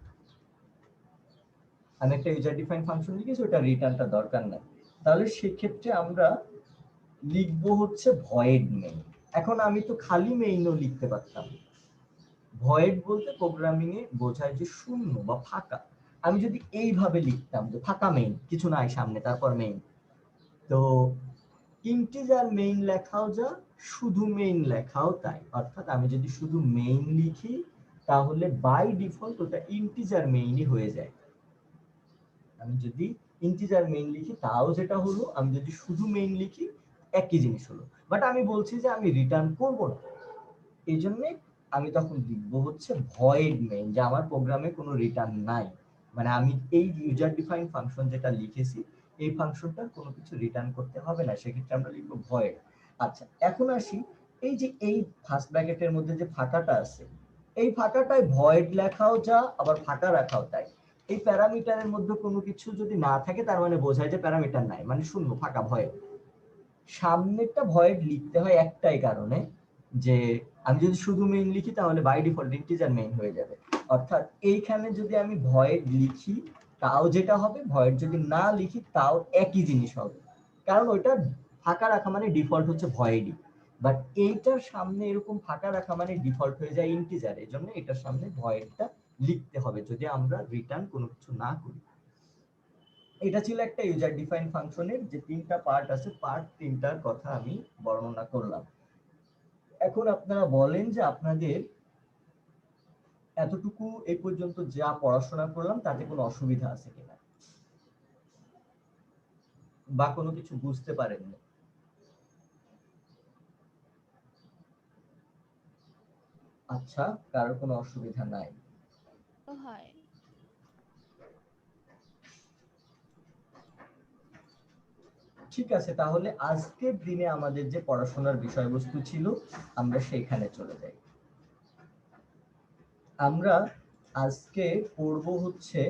S1: আমি একটা ইউজার ডিফাইন ফাংশন লিখেছি ওটা রিটার্নটা দরকার নাই, তাহলে সেক্ষেত্রে আমরা লিখবো হচ্ছে ভয়েড মেইন। এখন আমি তো খালি মেইনও লিখতে পারতাম, ভয়েড বলতে প্রোগ্রামিং এ বোঝায় যে শূন্য বা ফাঁকা, আমি যদি এইভাবে লিখতাম যে ফাঁকা মেইন, কিছু নাই সামনে তারপর মেইন, তো ইন্টিজার মেইন লেখাও যা শুধু মেইন লেখাও তাই, অর্থাৎ আমি যদি শুধু মেইন লিখি তাহলে বাই ডিফল্ট ওটা ইন্টিজার মেইনই হয়ে যায়। আমি যদি ইন্টিজার মেইন লিখি তাও যেটা হলো, আমি যদি শুধু মেইন লিখি একই জিনিস হলো, বাট আমি বলছি যে আমি রিটার্ন করব না, এই জন্য আমি তখন লিখবো হচ্ছে ভয়েড মেইন, যে আমার প্রোগ্রামে কোনো রিটার্ন নাই, মানে আমি এই ইউজার ডিফাইন ফাংশন যেটা লিখেছি এই ফাংশনটা কোনো কিছু রিটার্ন করতে হবে না, সেক্ষেত্রে আমরা লিখবো ভয়েড। আচ্ছা, এখন আসি এই যে এই ফার্স্ট ব্র্যাকেটের মধ্যে যে ফাঁকাটা আছে, এই ফাঁকাটায় ভয়েড লেখাও যা আবার ফাঁকা রাখাও তাই। এই প্যারামিটারের মধ্যে কোনো কিছু যদি না থাকে তার মানে বোঝায় যে প্যারামিটার নাই, মানে শূন্য ফাঁকা ভয়েড। সামনেরটা ভয়েড লিখতে হয় একটাই কারণে, যে আমি যদি শুধু মেইন লিখি তাহলে বাই ডিফল্ট ইন্টিজার মেইন হয়ে যাবে, অর্থাৎ এইখানে যদি আমি ভয়েড লিখি তাও যেটা হবে, ভয়েড যদি না লিখি তাও একই জিনিস হবে, কারণ ওইটা ফাঁকা রাখা মানে ডিফল্ট হচ্ছে ভয়েডই, বাট এইটার সামনে এরকম ফাঁকা রাখা মানে ডিফল্ট হয়ে যায় ইন্টিজার, এজন্য এটার সামনে ভয়েডটা লিখতে হবে যদি আমরা রিটার্ন কোনো কিছু না করি। এটা ছিল একটা ইউজার ডিফাইন ফাংশনের যে তিনটা পার্ট আছে, পার্ট তিনটার কথা আমি বর্ণনা করলাম। এখন আপনারা বলেন যে আপনাদের এতটুকু এই পর্যন্ত যা পড়াশোনা করলাম তাতে কোনো অসুবিধা আছে কিনা, বা কোনো কিছু বুঝতে পারেননি? আচ্ছা, কারোর কোনো অসুবিধা নাই?
S2: হয়।
S1: ঠিক আছে, তাহলে আজকের দিনে আমাদের যে পড়াশোনার বিষয়বস্তু ছিল আমরা সেইখানে চলে যাই। আমরা আজকে পড়ব হচ্ছে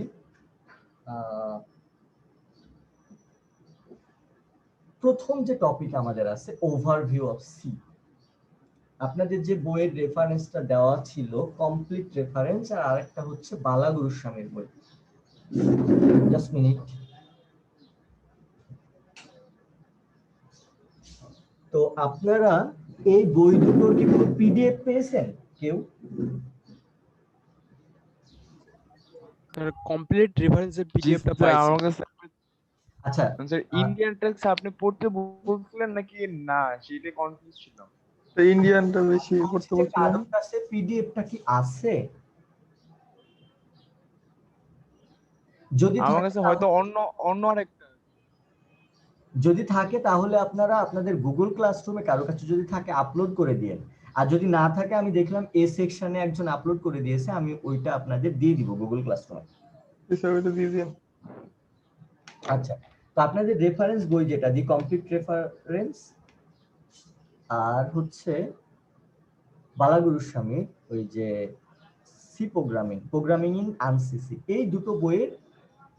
S1: প্রথম যে টপিক আমাদের আছে ওভারভিউ অফ সি। আপনাদের যে বইয়ের রেফারেন্সটা দেওয়া ছিল কমপ্লিট রেফারেন্স, আর আরেকটা হচ্ছে বালা গুরুস্বামীর বই। Just minute. তো আপনারা এই বই দুটোর কি কোনো পিডিএফ পেয়েছেন কেউ?
S4: স্যার কমপ্লিট রেফারেন্সের পিডিএফটা
S6: স্যার
S4: পাইছি।
S6: আমার কাছে
S1: আচ্ছা,
S6: স্যার ইন্ডিয়ান ট্যাক্স আপনি পড়তে বলছিলেন নাকি না সেটা কনফিউজ ছিলাম।
S7: তো ইন্ডিয়ানটা বেশি পড়তে বলছিলাম।
S1: কারোর কাছে পিডিএফটা কি আছে? যদি
S6: আমার
S1: থাকে
S6: কাছে হয়তো অন্য অন্য আরেকটা।
S1: যদি থাকে তাহলে আপনারা আপনাদের গুগল ক্লাসরুমে কারো কাছে যদি থাকে আপলোড করে দিয়েন, আর যদি না থাকে আমি দেখলাম এ সেকশনে একজন আপলোড করে দিয়েছে, আমি ওইটা আপনাদের দিয়ে দিব গুগল ক্লাসরুমে।
S7: বিষয়টা দিয়ে দিন।
S1: আচ্ছা, তো আপনাদের রেফারেন্স বই যেটা দি কমপ্লিট রেফারেন্স, আর হচ্ছে বালা গুরুস্বামী ওই যে সি প্রোগ্রামিং ইন আনসিসি, এই দুটো বইয়ের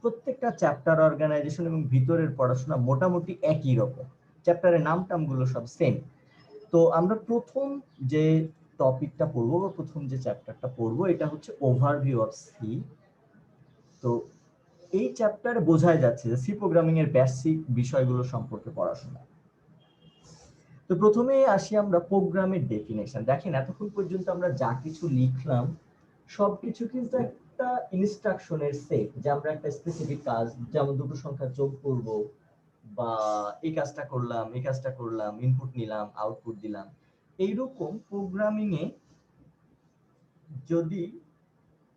S1: প্রত্যেকটা চ্যাপ্টার অর্গানাইজেশন এবং ভিতরের পড়াশোনা মোটামুটি একই রকম, চ্যাপ্টারের নাম টামগুলো সব সেম। তো আমরা প্রথম যে টপিকটা পড়বো বা প্রথম যে চ্যাপ্টারটা পড়বো এটা হচ্ছে ওভারভিউ অফ সি। তো এই চ্যাপ্টারে বোঝাই যাচ্ছে যে সি প্রোগ্রামিং এর বেসিক বিষয়গুলো সম্পর্কে পড়াশোনা। তো প্রথমে আসি আমরা প্রোগ্রামের ডেফিনেশন। দেখেন এতক্ষণ পর্যন্ত আমরা যা কিছু লিখলাম সবকিছু কিন্তু একটা ইনস্ট্রাকশনের সেট, যে আমরা একটা স্পেসিফিক কাজ, যেমন দুটো সংখ্যা যোগ করব বা এই কাজটা করলাম এই কাজটা করলাম, ইনপুট নিলাম আউটপুট দিলাম। এইরকম প্রোগ্রামিং এ যদি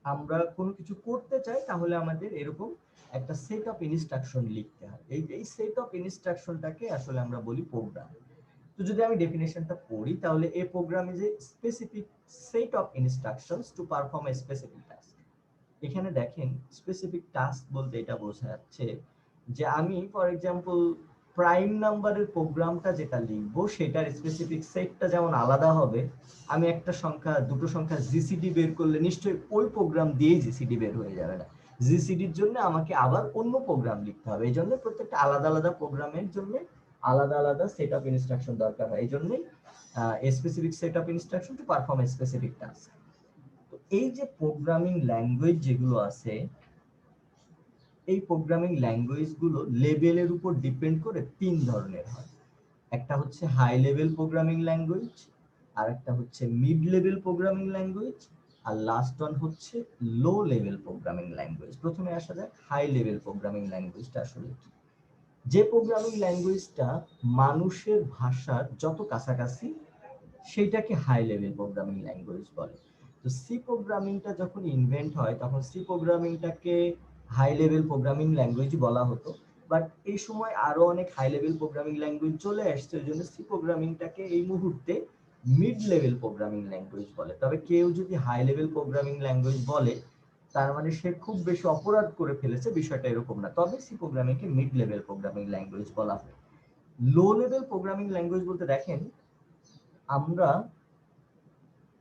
S1: আমরা কোনো কিছু করতে চাই তাহলে আমাদের এরকম একটা সেট অফ ইনস্ট্রাকশন লিখতে হয়। এই সেট অফ ইনস্ট্রাকশনটাকে আসলে আমরা বলি প্রোগ্রাম। তো যদি আমি ডেফিনেশনটা পড়ি তাহলে এই programme is a specific set of instructions to perform a specific task. এখানে দেখেন স্পেসিফিক টাস্ক বলতে এটা বোঝা যাচ্ছে যে আমি ফর এক্সাম্পল প্রাইম নাম্বারের প্রোগ্রামটা যেটা লিখবো সেটার স্পেসিফিক সেটটা যেমন আলাদা হবে। আমি একটা সংখ্যা দুটো সংখ্যা জিসিডি বের করলে নিশ্চয়ই ওই প্রোগ্রাম দিয়েই জিসিডি বের হয়ে যাবে না, জিসিডির জন্য আমাকে আবার অন্য প্রোগ্রাম লিখতে হবে। এই জন্য প্রত্যেকটা আলাদা আলাদা প্রোগ্রামের জন্য আলাদা আলাদা সেট অফ ইনস্ট্রাকশন দরকার হয়। এই জন্যই specific set of instruction to perform a specific task. তো এই যে প্রোগ্রামিং ল্যাঙ্গুয়েজ যেগুলো আছে, এই প্রোগ্রামিং ল্যাঙ্গুয়েজ গুলো লেভেলের উপর ডিপেন্ড করে তিন ধরনের হয়। একটা হচ্ছে হাই লেভেল প্রোগ্রামিং ল্যাঙ্গুয়েজ, আর একটা হচ্ছে মিড লেভেল প্রোগ্রামিং ল্যাঙ্গুয়েজ, আর লাস্ট ওয়ান হচ্ছে লো লেভেল প্রোগ্রামিং ল্যাঙ্গুয়েজ। প্রথমে আসা যাক হাই লেভেল প্রোগ্রামিং ল্যাঙ্গুয়েজটা আসলে কি। যে প্রোগ্রামিং ল্যাঙ্গুয়েজটা মানুষের ভাষার যত কাছাকাছি সেটাকে হাই লেভেল প্রোগ্রামিং ল্যাঙ্গুয়েজ বলে। তো সি প্রোগ্রামিংটা যখন ইনভেন্ট হয় তখন সি প্রোগ্রামিংটাকে হাই লেভেল প্রোগ্রামিং ল্যাঙ্গুয়েজ বলা হতো, বাট এই সময় আরো অনেক হাই লেভেল প্রোগ্রামিং ল্যাঙ্গুয়েজ চলে আসছে, ওই জন্য সি প্রোগ্রামিংটাকে এই মুহূর্তে মিড লেভেল প্রোগ্রামিং ল্যাঙ্গুয়েজ বলে। তবে কেউ যদি হাই লেভেল প্রোগ্রামিং ল্যাঙ্গুয়েজ বলে তার মানে সে খুব বেশি অপরাধ করে ফেলেছে, বিষয়টা এরকম না। তবে সি প্রোগ্রামিংকে মিড লেভেল প্রোগ্রামিং ল্যাঙ্গুয়েজ বলা হয়। লো লেভেল প্রোগ্রামিং ল্যাঙ্গুয়েজ বলতে দেখেন আমরা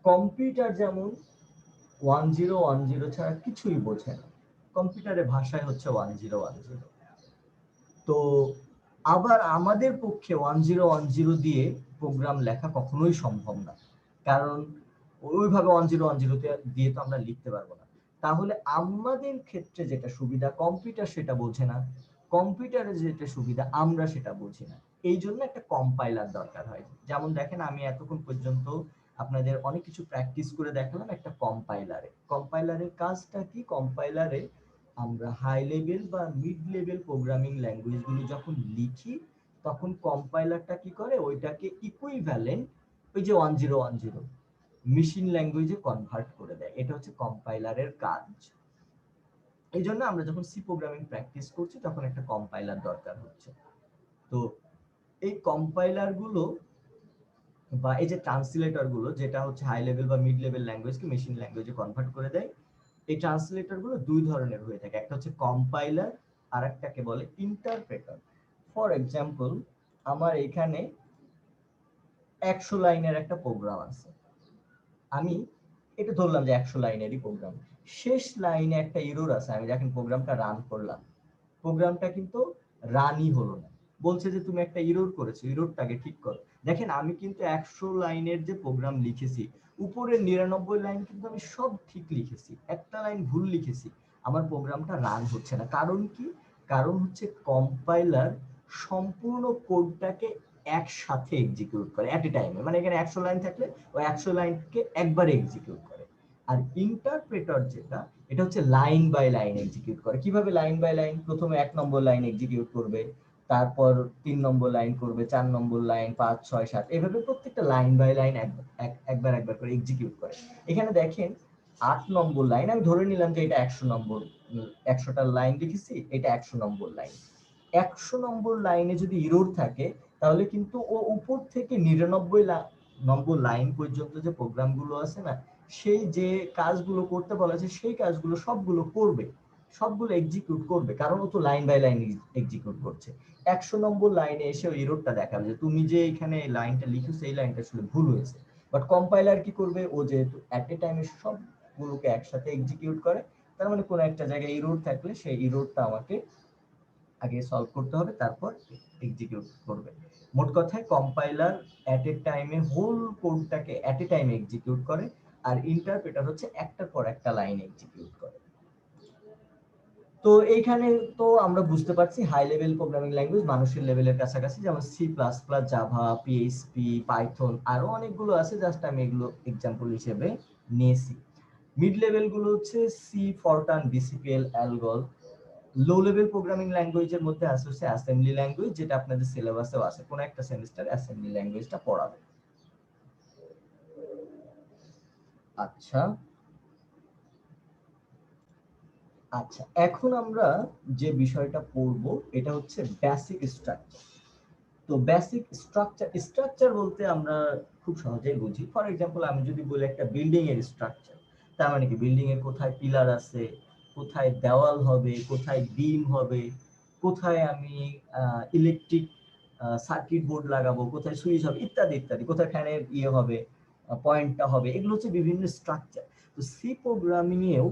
S1: কম্পিউটার যেমন 1010 ছাড়া কিছুই বোঝে না, কম্পিউটারের ভাষায় হচ্ছে 1010। তো আবার আমাদের পক্ষে 1010 দিয়ে প্রোগ্রাম লেখা কখনোই সম্ভব না, কারণ ওইভাবে 1010 দিয়ে তো আমরা লিখতে পারবো না। তাহলে আমাদের ক্ষেত্রে যেটা সুবিধা কম্পিউটার সেটা বোঝে না, কম্পিউটারে যেটা সুবিধা আমরা সেটা বুঝি না, এই জন্য একটা কম্পাইলার দরকার হয়। যেমন দেখেন আমি এতক্ষণ পর্যন্ত আপনাদের অনেক কিছু প্র্যাকটিস করে দেখালাম একটা কম্পাইলারে। কম্পাইলারের কাজটা কি, কম্পাইলারে আমরা হাই লেভেল বা মিড লেভেল প্রোগ্রামিং ল্যাঙ্গুয়েজ গুলো যখন লিখি তখন কম্পাইলারটা কি করে ওইটাকে ইকুইভ্যালেন্ট ওই যে 1010 মেশিন ল্যাঙ্গুয়েজে কনভার্ট করে দেয়। এটা হচ্ছে কম্পাইলারের কাজ। এই জন্য আমরা যখন সি প্রোগ্রামিং প্র্যাকটিস করছি তখন একটা কম্পাইলার দরকার হচ্ছে। তো এই কম্পাইলার গুলো বা এই যে ট্রান্সলেটর গুলো যেটা হচ্ছে হাই লেভেল বা মিড লেভেল ল্যাঙ্গুয়েজকে মেশিন ল্যাঙ্গুয়েজে কনভার্ট করে দেয়, এই ট্রান্সলেটর গুলো দুই ধরনের হয়ে থাকে। একটা হচ্ছে কম্পাইলার আর একটাকে বলে ইন্টারপ্রেটার। ফর এক্সাম্পল, আমার এখানে 100 লাইনের একটা প্রোগ্রাম আছে, আমি এটা ধরলাম যে 100 লাইনেরই প্রোগ্রাম। শেষ লাইনে একটা এরর আছে, আমি যখন প্রোগ্রামটা রান করলাম প্রোগ্রামটা কিন্তু রানই হলো না, বলছে যে তুমি একটা এরর করেছো, এররটাকে ঠিক করো। দেখেন আমি কিন্তু 100 লাইনের যে প্রোগ্রাম লিখেছি উপরের 99 লাইন কিন্তু আমি সব ঠিক লিখেছি, একটা লাইন ভুল লিখেছি, আমার প্রোগ্রামটা রান হচ্ছে না। কারণ কি? কারণ হচ্ছে কম্পাইলার সম্পূর্ণ কোডটাকে একসাথে এক্সিকিউট করে এট এ টাইমে, মানে এখানে 100 লাইন থাকলে ওই 100 লাইনকে একবারে এক্সিকিউট করে। আর ইন্টারপ্রেটার যেটা, এটা হচ্ছে লাইন বাই লাইন এক্সিকিউট করে। কিভাবে লাইন বাই লাইন? প্রথমে 1 নম্বর লাইন এক্সিকিউট করবে, তারপর 3 নম্বর লাইন করবে, 4 নম্বর লাইন, 5, 6, 7, এভাবে প্রত্যেকটা লাইন বাই লাইন একবার একবার করে এক্সিকিউট করে। এখানে দেখেন 8 নম্বর লাইন, আমি ধরে নিলাম যে এটা 100 নম্বর, 100টা লাইন লিখেছি, এটা 100 নম্বর লাইন। 100 নম্বর লাইনে যদি এরর থাকে তাহলে কিন্তু ও উপর থেকে 99 নম্বর লাইন পর্যন্ত যে প্রোগ্রামগুলো আছে না, সেই যে কাজগুলো করতে বলা আছে সেই কাজগুলো সবগুলো করবে, সবগুলো এক্সিকিউট করবে, কারণ ও তো লাইন বাই লাইন এক্সিকিউট করছে। 100 নম্বর লাইনে এসে ওই এররটা দেখাবে যে তুমি যে এখানে লাইনটা লিখেছো এই লাইনটা আসলে ভুল হয়েছে। বাট কম্পাইলার কি করবে, ও যেহেতু এট এ টাইমে সবগুলোকে একসাথে এক্সিকিউট করে, তার মানে কোনো একটা জায়গায় এরর থাকলে সেই এররটা আমাকে আগে সলভ করতে হবে, তারপর এক্সিকিউট করবে। মোট কথায় কম্পাইলার এট এ টাইমে হোল কোডটাকে এট এ টাইমে এক্সিকিউট করে, আর ইন্টারপ্রেটার হচ্ছে একটার পর একটা লাইন এক্সিকিউট করে। তো এইখানে তো আমরা বুঝতে পারছি হাই লেভেল প্রোগ্রামিং ল্যাঙ্গুয়েজ মানুষের লেভেলের কাছাকাছি, যেমন C plus plus, Java, PHP, Python, আরো অনেকগুলো আছে, জাস্ট আমি এগুলো এক্সাম্পল হিসেবে নিয়েছি। মিড লেভেল গুলো হচ্ছে C, Fortran, BCPL, ALGOL. Low level programming ল্যাঙ্গুয়েজের মধ্যে আছে হচ্ছে অ্যাসেম্বলি ল্যাঙ্গুয়েজ, যেটা আপনাদের সিলেবাসেও আছে, কোন একটা সেমিস্টার অ্যাসেম্বলি ল্যাঙ্গুয়েজটা পড়াবে। আচ্ছা আচ্ছা, এখন আমরা যে বিষয়টা পড়ব এটা হচ্ছে বেসিক স্ট্রাকচার। তো বেসিক স্ট্রাকচার বলতে আমরা খুব সহজেই বুঝি। ফর এক্সাম্পল, আমি যদি বলি একটা বিল্ডিং এর স্ট্রাকচার, তার মানে কি বিল্ডিং এর কোথায় পিলার আছে, কোথায় দেওয়াল হবে, কোথায় বিম হবে, কোথায় আমি ইলেকট্রিক সার্কিট বোর্ড লাগাবো, কোথায় সুইচ হবে, ইত্যাদি ইত্যাদি, কোথায় ফ্যানের ইয়ে হবে, পয়েন্টটা হবে, এগুলো হচ্ছে বিভিন্ন স্ট্রাকচার। তো সি প্রোগ্রামিং এও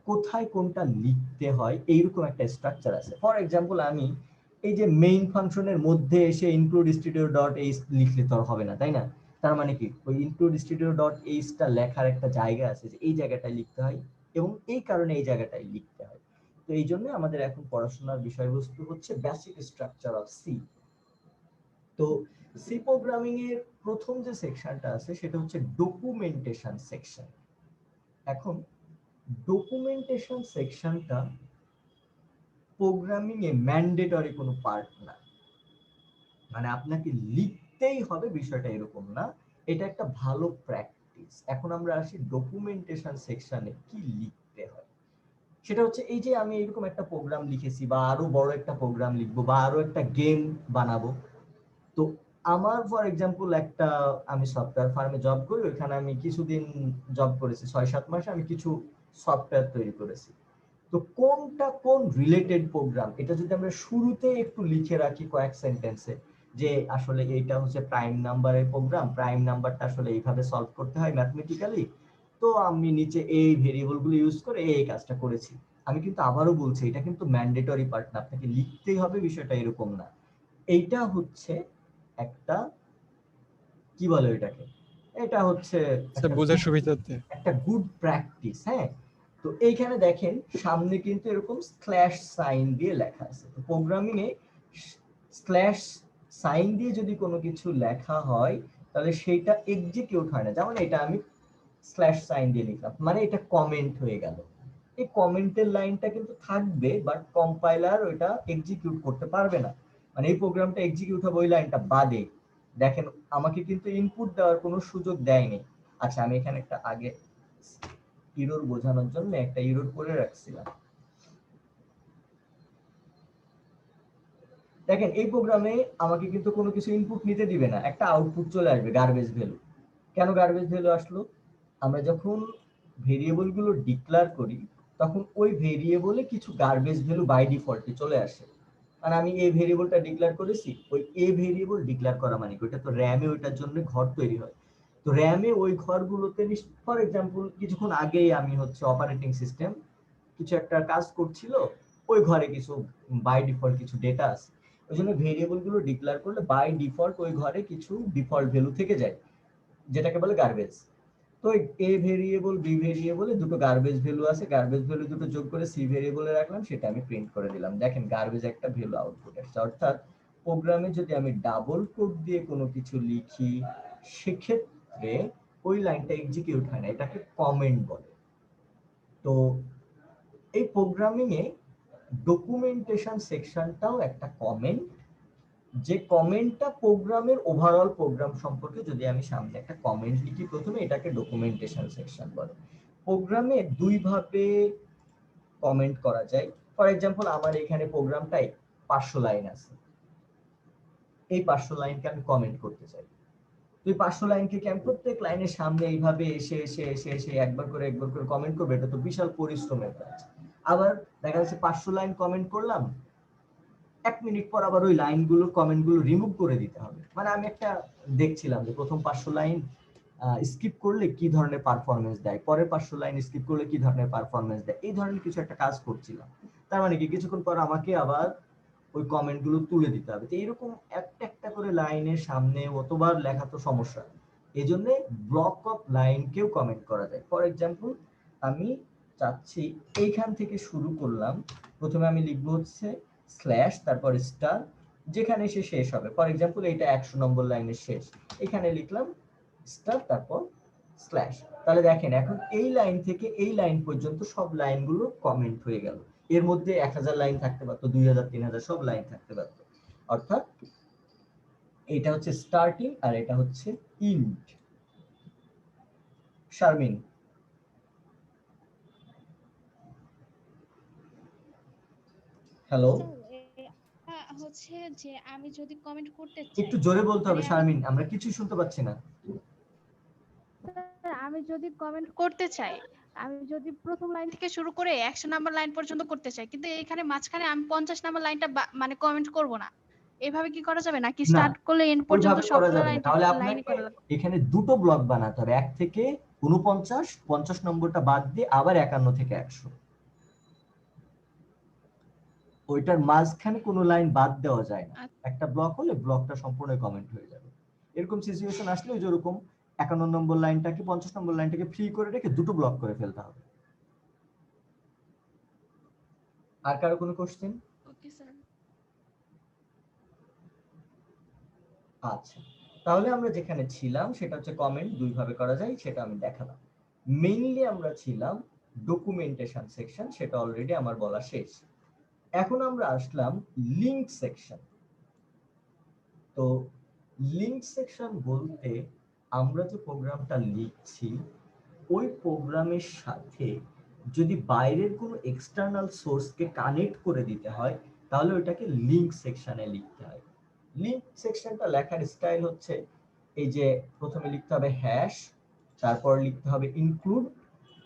S1: কোথায় কোনটা লিখতে হয় এইরকম একটা স্ট্রাকচার আছে। ফর এক্সাম্পল, আমি এই যে মেইন ফাংশনের মধ্যে এসে ইনক্লুড স্টুডিও ডট এইচ লিখলে তো হবে না, তাই না? তার মানে কি ওই ইনক্লুড স্টুডিও ডট এইচটা লেখার একটা জায়গা আছে যে এই জায়গাটায় লিখতে হয়, এবং এই কারণে এই জায়গাটায় লিখতে হয়। তো এই জন্য আমাদের এখন পড়াশোনার বিষয়বস্তু হচ্ছে বেসিক স্ট্রাকচার অফ সি। তো সি প্রোগ্রামিং এর প্রথম যে সেকশনটা আছে সেটা হচ্ছে ডকুমেন্টেশন সেকশন। এখন ডকুমেন্টেশন সেকশনটা প্রোগ্রামিং এ ম্যান্ডেটরি কোনো পার্ট না, মানে আপনাকে লিখতেই হবে বিষয়টা এরকম না, এটা একটা ভালো প্র্যাকটিস। এখন আমরা আসি ডকুমেন্টেশন সেকশনে কি লিখতে হয়। সেটা হচ্ছে এই যে আমি এরকম একটা প্রোগ্রাম লিখেছি বা আরো বড় একটা প্রোগ্রাম লিখবো বা আরো একটা গেম বানাবো। তো আমার ফর এক্সাম্পল একটা, আমি সফটওয়্যার ফার্মে জব করি, ওখানে আমি কিছুদিন জব করেছি, 6-7 মাস আমি কিছু সফটওয়্যার তৈরি করেছি। তো কোনটা কোন রিলেটেড প্রোগ্রাম এটা যদি আমরা শুরুতে একটু লিখে রাখি কয়েক সেন্টেন্সে, যে আসলে এইটা হচ্ছে প্রাইম নাম্বারের প্রোগ্রাম, প্রাইম নাম্বারটা আসলে এইভাবে সলভ করতে হয় ম্যাথমেটিক্যালি, তো আমি নিচে এই ভেরিয়েবল গুলো ইউজ করে এই কাজটা করেছি। আমি কিন্তু আবারও বলছি এটা কিন্তু ম্যান্ডেটরি পার্ট না, আপনাকে লিখতেই হবে, বিষয়টা এরকম না। এইটা হচ্ছে একটা, কি বলে এটাকে, এটা হচ্ছে
S4: বোঝার সুবিধার্থে
S1: একটা গুড প্র্যাকটিস। হ্যাঁ, তো এইখানে দেখেন সামনে কিন্তু এরকম স্ল্যাশ সাইন দিয়ে লেখা আছে। তো প্রোগ্রামিং এ স্ল্যাশ সাইন দিয়ে যদি কোনো কিছু লেখা হয় তাহলে সেইটা এক্সিকিউট হয় না। যেমন এটা আমি স্ল্যাশ সাইন দিয়ে লিখলাম, মানে এটা কমেন্ট হয়ে গেল। এই কমেন্টের লাইনটা কিন্তু থাকবে, বাট কম্পাইলার ওইটা এক্সিকিউট করতে পারবে না। মানে এই প্রোগ্রামটা এক্সিকিউট হবে ওই লাইনটা বাদে। দেখেন আমাকে কিন্তু ইনপুট দেওয়ার কোনো সুযোগ দেয়নি। আচ্ছা আমি এখানে একটা আগে ইরর বোঝানোর জন্য একটা ইরর করে রাখছিলাম। দেখেন এই প্রোগ্রামে আমাকে কিন্তু কোনো কিছু ইনপুট নিতে দিবে না, একটা আউটপুট চলে আসবে গার্বেজ ভ্যালু। কেন গার্বেজ ভ্যালু আসলো? আমরা যখন ভেরিয়েবল গুলো ডিক্লেয়ার করি তখন ওই ভেরিয়েবলে কিছু গার্বেজ ভ্যালু বাই ডিফল্টে চলে আসে। মানে আমি এই ভেরিয়েবলটা ডিক্লেয়ার করেছি, ওই এ ভেরিয়েবল ডিক্লেয়ার করা মানে ওইটা তো র্যামে ওইটার জন্য ঘর তৈরি হয়। তো র্যামে ওই ঘরগুলোতে ফর এক্সাম্পল কিছুক্ষণ আগেই আমি হচ্ছে অপারেটিং সিস্টেম কিছু একটা কাজ করছিল, ওই ঘরে কিছু বাই ডিফল্ট কিছু ডেটা আছে, ওই জন্য ভেরিয়েবল গুলো ডিক্লেয়ার করলে বাই ডিফল্ট ওই ঘরে কিছু ডিফল্ট ভ্যালু থেকে যায়, যেটাকে বলে গার্বেজ। তো এ ভেরিয়েবল বি ভেরিয়েবলে দুটো গার্বেজ ভ্যালু আছে, গার্বেজ ভ্যালু দুটো যোগ করে সি ভেরিয়েবলে রাখলাম, সেটা আমি প্রিন্ট করে দিলাম। দেখেন গার্বেজ একটা ভ্যালু আউটপুট আসছে। অর্থাৎ প্রোগ্রামে যদি আমি ডাবল কোট দিয়ে কোনো কিছু লিখি সেক্ষেত্রে ওই লাইনটা এক্সিকিউট হয় না, এটাকে কমেন্ট বলে। তো এই প্রোগ্রামিং এ ডকুমেন্টেশন সেকশনটাও একটা কমেন্ট, যে কমেন্টটা প্রোগ্রামের ওভারঅল প্রোগ্রাম সম্পর্কে যদি আমি সামনে একটা কমেন্ট লিখি প্রথমে, এটাকে ডকুমেন্টেশন সেকশন বলে। প্রোগ্রামে দুই ভাবে কমেন্ট করা যায়। ফর এক্সাম্পল আমার এখানে প্রোগ্রামটাই 500 লাইন আছে, এই 500 লাইনকে আমি কমেন্ট করতে চাই। তো এই 500 লাইনকে কি আমি প্রত্যেক লাইনের সামনে এইভাবে এসে এসে এসে এসে একবার করে কমেন্ট করবো? এটা তো বিশাল পরিশ্রমের কাজ। আবার দেখা যাচ্ছে 500 লাইন কমেন্ট করলাম, 1 মিনিট পর আবার ওই লাইনগুলো কমেন্টগুলো রিমুভ করে দিতে হবে। মানে আমি একটা দেখছিলাম যে প্রথম 500 লাইন স্কিপ করলে কি ধরনের পারফরমেন্স দেয়, পরের 500 লাইন স্কিপ করলে কি ধরনের পারফরমেন্স দেয়, এই ধরনের কিছু একটা কাজ করছিলাম। তার মানে কি কিছুক্ষণ পর আমাকে আবার ওই কমেন্টগুলো তুলে দিতে হবে। তো এরকম একটা একটা করে লাইনের সামনে অতবার লেখা তো সমস্যা, এই জন্য ব্লক অফ লাইনকেও কমেন্ট করা যায়। ফর এক্সাম্পল আমি চাচ্ছি এইখান থেকে শুরু করলাম, প্রথমে আমি লিখবো হচ্ছে স্ল্যাশ তারপর স্টার, যেখানে এসে শেষ হবে। ফর এক্সাম্পল এটা 100 নম্বর লাইনের শেষ, এখানে লিখলাম স্টার তারপর স্ল্যাশ। তাহলে দেখেন এখন এই লাইন থেকে এই লাইন পর্যন্ত সব লাইনগুলো কমেন্ট হয়ে গেল। এর মধ্যে 1000 লাইন থাকতে পারতো, 2000 3000 সব লাইন থাকতে পারতো। অর্থাৎ এটা হচ্ছে স্টার্টিং আর এটা হচ্ছে ইন্ড। শারমিন হ্যালো,
S2: হচ্ছে যে আমি যদি কমেন্ট করতে
S1: একটু
S2: চাই,
S1: জোরে বলতে হবে
S2: মানে
S1: শারমিন, আমরা কিছু শুনতে পাচ্ছি না।
S2: আমি যদি কমেন্ট করতে চাই, আমি যদি প্রথম লাইন থেকে শুরু করে 100 নাম্বার লাইন পর্যন্ত করতে চাই, কিন্তু এখানে মাঝখানে আমি 50 নাম্বার লাইনটা মানে কমেন্ট করব না, এভাবে কি করা যাবে নাকি
S1: না,
S2: স্টার্ট করলে এন্ড পর্যন্ত
S1: ওইভাবে করা
S2: সবগুলো
S1: যাবে না। তাহলে
S2: লাইনই
S1: আপনাকে
S2: করা লাগবে?
S1: এখানে দুটো ব্লক বানাতে হবে, 1 থেকে 49, 50 নম্বরটা বাদ দিয়ে আবার 51 থেকে 100। ওইটার মাঝখানে কোনো লাইন বাদ দেওয়া যায় না। একটা ব্লক হলে ব্লকটা সম্পূর্ণ কমেন্ট হয়ে যাবে। এরকম সিচুয়েশন আসলে ওই যেরকম 51 নম্বর লাইনটাকে 50 নম্বর লাইনটাকে ফ্রি করে রেখে দুটো ব্লক করে ফেলতে হবে। আর কারো কোনো কোশ্চেন?
S2: Okay sir.
S1: আচ্ছা, তাহলে আমরা যেখানে ছিলাম সেটা হচ্ছে কমেন্ট দুই ভাবে করা যায়, সেটা আমি দেখালাম। মেইনলি আমরা ছিলাম ডকুমেন্টেশন সেকশন, সেটা অলরেডি আমার বলা শেষ। এখন আমরা আসলাম লিংক সেকশন। তো লিংক সেকশন বলতে আমরা যে প্রোগ্রামটা লিখছি ওই প্রোগ্রামের সাথে যদি বাইরের কোনো এক্সটার্নাল সোর্সকে কানেক্ট করে দিতে হয় তাহলে ওইটাকে লিংক সেকশনে লিখতে হয়। লিংক সেকশনটা লেখার স্টাইল হচ্ছে এই যে প্রথমে লিখতে হবে হ্যাশ, তারপর লিখতে হবে ইনক্লুড,